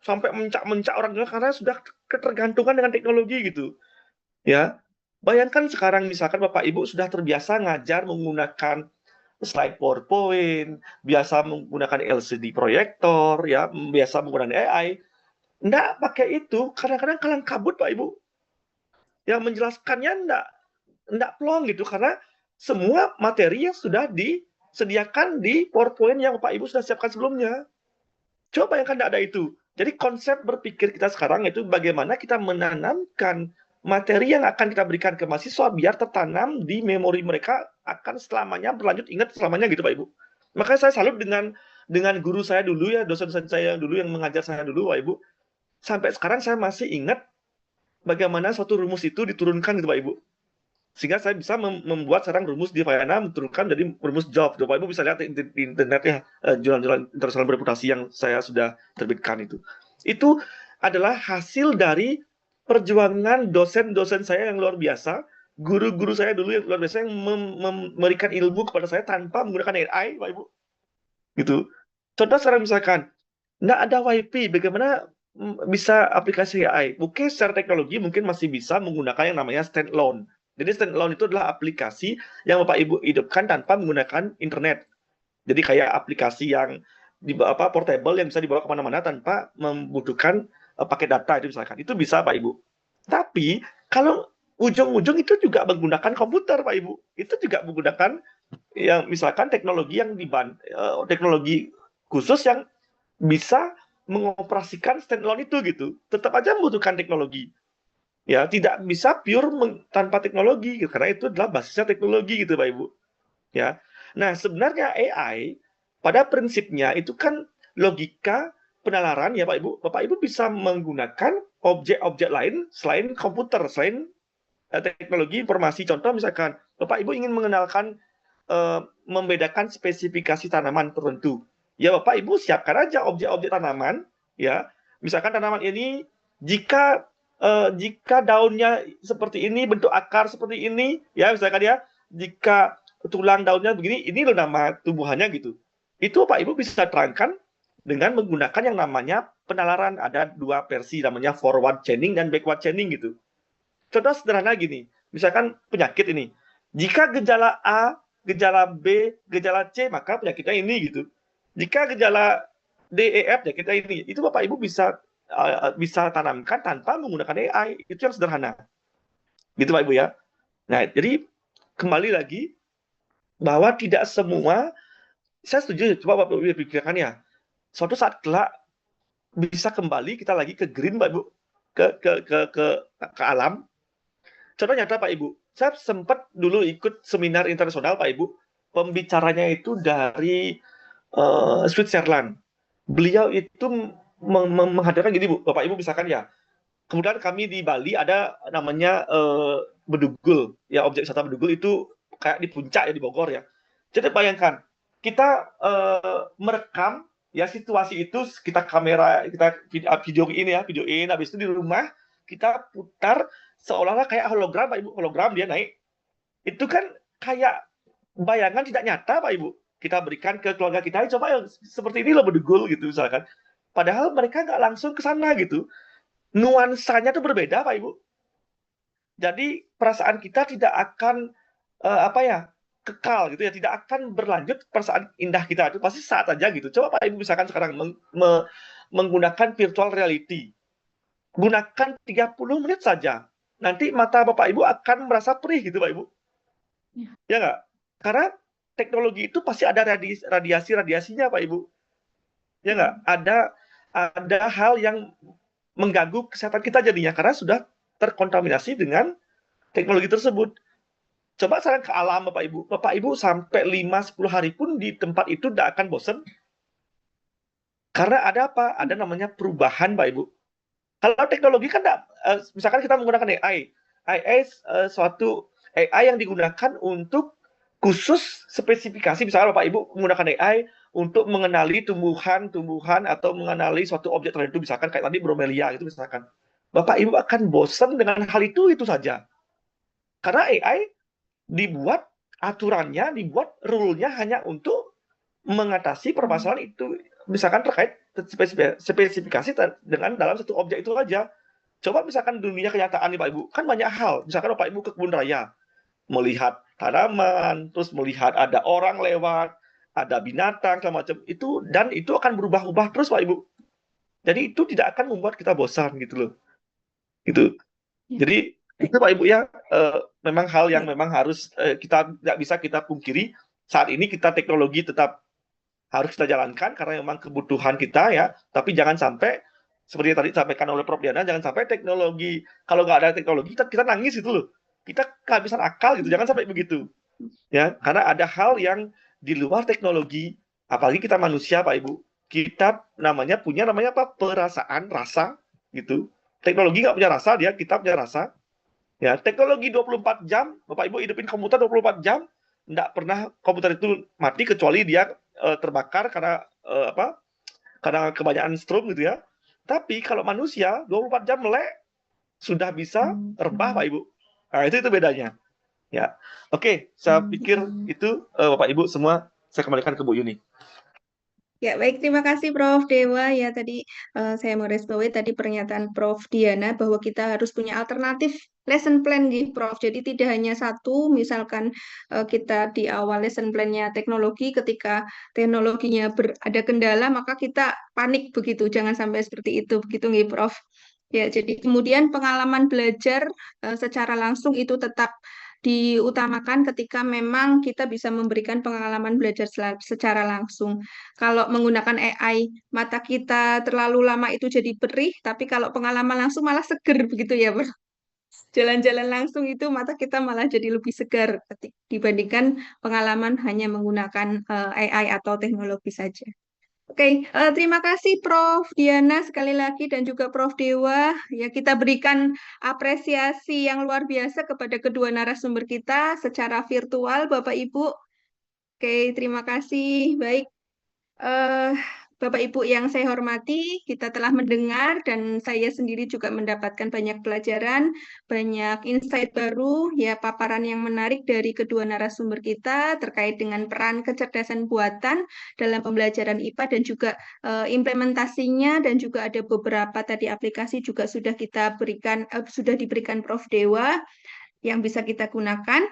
sampai mencak-mencak orang tua karena sudah ketergantungan dengan teknologi gitu. Ya, bayangkan sekarang misalkan Bapak Ibu sudah terbiasa ngajar menggunakan slide PowerPoint, biasa menggunakan LCD proyektor, ya, biasa menggunakan AI. Nggak pakai itu, kadang-kadang kalang kabut Pak Ibu. Yang menjelaskannya nggak plong gitu, karena semua materi yang sudah disediakan di PowerPoint yang Bapak Ibu sudah siapkan sebelumnya. Coba bayangkan nggak ada itu. Jadi konsep berpikir kita sekarang itu bagaimana kita menanamkan materi yang akan kita berikan ke mahasiswa biar tertanam di memori mereka akan selamanya berlanjut ingat selamanya gitu Pak Ibu. Makanya saya salut dengan guru saya dulu ya, dosen-dosen saya dulu yang mengajar saya dulu Pak Ibu. Sampai sekarang saya masih ingat bagaimana suatu rumus itu diturunkan gitu Pak Ibu. Sehingga saya bisa membuat sekarang rumus di Viana menurunkan dari rumus job. Bapak Ibu bisa lihat di internet ya, jurnal-jurnal internasional bereputasi yang saya sudah terbitkan itu. Itu adalah hasil dari perjuangan dosen-dosen saya yang luar biasa, guru-guru saya dulu yang luar biasa yang memberikan ilmu kepada saya tanpa menggunakan AI, Pak Ibu. Gitu. Contoh sekarang misalkan, nggak ada WiFi, bagaimana bisa aplikasi AI? Mungkin secara teknologi mungkin masih bisa menggunakan yang namanya standalone. Jadi standalone itu adalah aplikasi yang Bapak Ibu hidupkan tanpa menggunakan internet. Jadi kayak aplikasi yang portable yang bisa dibawa kemana-mana tanpa membutuhkan pakai data itu misalkan. Itu bisa Pak Ibu. Tapi kalau ujung-ujung itu juga menggunakan komputer Pak Ibu. Itu juga menggunakan yang misalkan teknologi teknologi khusus yang bisa mengoperasikan standalone itu gitu. Tetap aja membutuhkan teknologi. Ya, tidak bisa pure tanpa teknologi gitu, karena itu adalah basisnya teknologi gitu Pak Ibu. Ya. Nah, sebenarnya AI pada prinsipnya itu kan logika penalaran ya Pak Ibu. Bapak Ibu bisa menggunakan objek-objek lain selain komputer, selain teknologi informasi. Contoh misalkan Bapak Ibu ingin mengenalkan membedakan spesifikasi tanaman tertentu. Ya Bapak Ibu siapkan aja objek-objek tanaman ya. Misalkan tanaman ini jika daunnya seperti ini, bentuk akar seperti ini, ya misalkan ya, jika tulang daunnya begini, ini loh nama tumbuhannya gitu. Itu Pak Ibu bisa terangkan dengan menggunakan yang namanya penalaran. Ada dua versi, namanya forward chaining dan backward chaining gitu. Contoh sederhana gini, misalkan penyakit ini, jika gejala A, gejala B, gejala C, maka penyakitnya ini gitu. Jika gejala D, E, F, penyakitnya ini. Itu Bapak Ibu bisa tanamkan tanpa menggunakan AI. Itu yang sederhana. Gitu Pak Ibu ya. Nah, jadi kembali lagi bahwa tidak semua saya setuju, coba Bapak Ibu pikirkan ya, suatu saat kelak bisa kembali kita lagi ke green, Pak Ibu, ke alam. Contoh nyata Pak Ibu, saya sempat dulu ikut seminar internasional Pak Ibu, pembicaranya itu dari Switzerland. Beliau itu menghadirkan gini Bu, Bapak Ibu misalkan ya, kemudian kami di Bali ada namanya Bedugul, ya objek wisata Bedugul itu kayak di puncak ya di Bogor ya. Jadi bayangkan kita merekam ya situasi itu, kita kamera, kita videoin, habis itu di rumah kita putar seolah-olah kayak hologram Pak Ibu, hologram dia naik. Itu kan kayak bayangan tidak nyata Pak Ibu. Kita berikan ke keluarga kita, coba yang seperti ini loh Bedugul gitu misalkan. Padahal mereka nggak langsung ke sana gitu. Nuansanya tuh berbeda Pak Ibu. Jadi perasaan kita tidak akan kekal gitu ya, tidak akan berlanjut perasaan indah kita itu pasti saat aja gitu. Coba Pak Ibu misalkan sekarang menggunakan virtual reality. Gunakan 30 menit saja. Nanti mata Bapak Ibu akan merasa perih gitu Pak Ibu. Ya nggak? Karena teknologi itu pasti ada radiasi-radiasinya Pak Ibu. Ya nggak? Ada hal yang mengganggu kesehatan kita jadinya karena sudah terkontaminasi dengan teknologi tersebut. Coba sekarang ke alam Bapak Ibu. Bapak Ibu sampai 5-10 hari pun di tempat itu tidak akan bosan. Karena ada apa? Ada namanya perubahan Pak Ibu. Kalau teknologi kan misalkan kita menggunakan AI. Suatu AI yang digunakan untuk khusus spesifikasi, misalnya Bapak Ibu menggunakan AI untuk mengenali tumbuhan atau mengenali suatu objek tertentu, misalkan kayak tadi bromelia itu misalkan. Bapak Ibu akan bosan dengan hal itu saja. Karena AI dibuat aturannya, dibuat rule-nya hanya untuk mengatasi permasalahan itu, misalkan terkait spesifikasi dengan dalam satu objek itu saja. Coba misalkan dunia kenyataan nih Pak Ibu, kan banyak hal. Misalkan Bapak Ibu ke kebun raya, melihat tanaman, terus melihat ada orang lewat, ada binatang, segala macam itu, dan itu akan berubah-ubah terus Pak Ibu. Jadi itu tidak akan membuat kita bosan gitu loh. Gitu. Jadi itu Pak Ibu ya, memang hal yang memang harus kita tidak bisa kita pungkiri. Saat ini kita teknologi tetap harus kita jalankan karena memang kebutuhan kita ya. Tapi jangan sampai seperti tadi disampaikan oleh Prof Diana, jangan sampai teknologi, kalau nggak ada teknologi kita nangis gitu loh. Kita kehabisan akal gitu, jangan sampai begitu. Ya, karena ada hal yang di luar teknologi, apalagi kita manusia Pak Ibu. Kita punya namanya apa? Perasaan, rasa gitu. Teknologi nggak punya rasa, kita punya rasa. Ya, teknologi 24 jam, Bapak Ibu hidupin komputer 24 jam, nggak pernah komputer itu mati kecuali dia terbakar karena karena kebanyakan strom gitu ya. Tapi kalau manusia 24 jam melek sudah bisa rebah Pak Ibu. Nah, itu bedanya. Ya. Oke, saya pikir itu Bapak Ibu semua, saya kembalikan ke Bu Yuni. Ya, baik. Terima kasih Prof. Dewa. Ya, tadi saya mau bawahi tadi pernyataan Prof. Diana bahwa kita harus punya alternatif lesson plan gitu, Prof. Jadi tidak hanya satu, misalkan kita di awal lesson plan-nya teknologi, ketika teknologinya ada kendala, maka kita panik begitu. Jangan sampai seperti itu, begitu nggih, Prof. Ya, jadi kemudian pengalaman belajar secara langsung itu tetap diutamakan ketika memang kita bisa memberikan pengalaman belajar secara langsung. Kalau menggunakan AI, mata kita terlalu lama itu jadi perih, tapi kalau pengalaman langsung malah seger begitu ya, Bro. Jalan-jalan langsung itu mata kita malah jadi lebih segar dibandingkan pengalaman hanya menggunakan AI atau teknologi saja. Oke, terima kasih Prof. Diana sekali lagi dan juga Prof. Dewa. Ya, kita berikan apresiasi yang luar biasa kepada kedua narasumber kita secara virtual, Bapak Ibu. Oke, terima kasih. Baik. Bapak Ibu yang saya hormati, kita telah mendengar dan saya sendiri juga mendapatkan banyak pelajaran, banyak insight baru, ya paparan yang menarik dari kedua narasumber kita terkait dengan peran kecerdasan buatan dalam pembelajaran IPA dan juga implementasinya, dan juga ada beberapa tadi aplikasi juga sudah kita berikan, sudah diberikan Prof. Dewa yang bisa kita gunakan.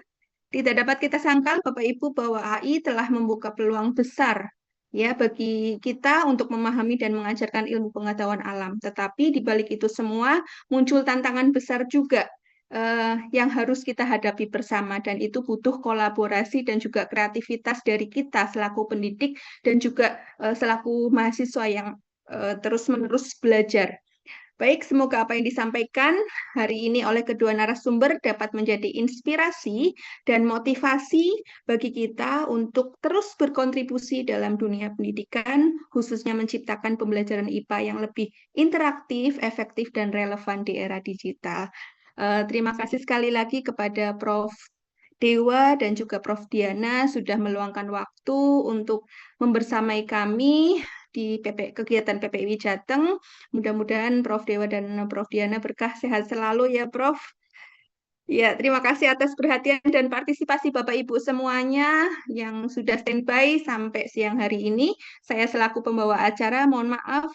Tidak dapat kita sangkal Bapak Ibu bahwa AI telah membuka peluang besar ya bagi kita untuk memahami dan mengajarkan ilmu pengetahuan alam. Tetapi di balik itu semua muncul tantangan besar juga yang harus kita hadapi bersama, dan itu butuh kolaborasi dan juga kreativitas dari kita selaku pendidik dan juga selaku mahasiswa yang terus-menerus belajar. Baik, semoga apa yang disampaikan hari ini oleh kedua narasumber dapat menjadi inspirasi dan motivasi bagi kita untuk terus berkontribusi dalam dunia pendidikan, khususnya menciptakan pembelajaran IPA yang lebih interaktif, efektif, dan relevan di era digital. Terima kasih sekali lagi kepada Prof. Dewa dan juga Prof. Diana sudah meluangkan waktu untuk membersamai kami di kegiatan PPIW Jateng. Mudah-mudahan Prof. Dewa dan Prof. Diana berkah sehat selalu ya Prof. Ya, terima kasih atas perhatian dan partisipasi Bapak Ibu semuanya yang sudah standby sampai siang hari ini. Saya selaku pembawa acara, mohon maaf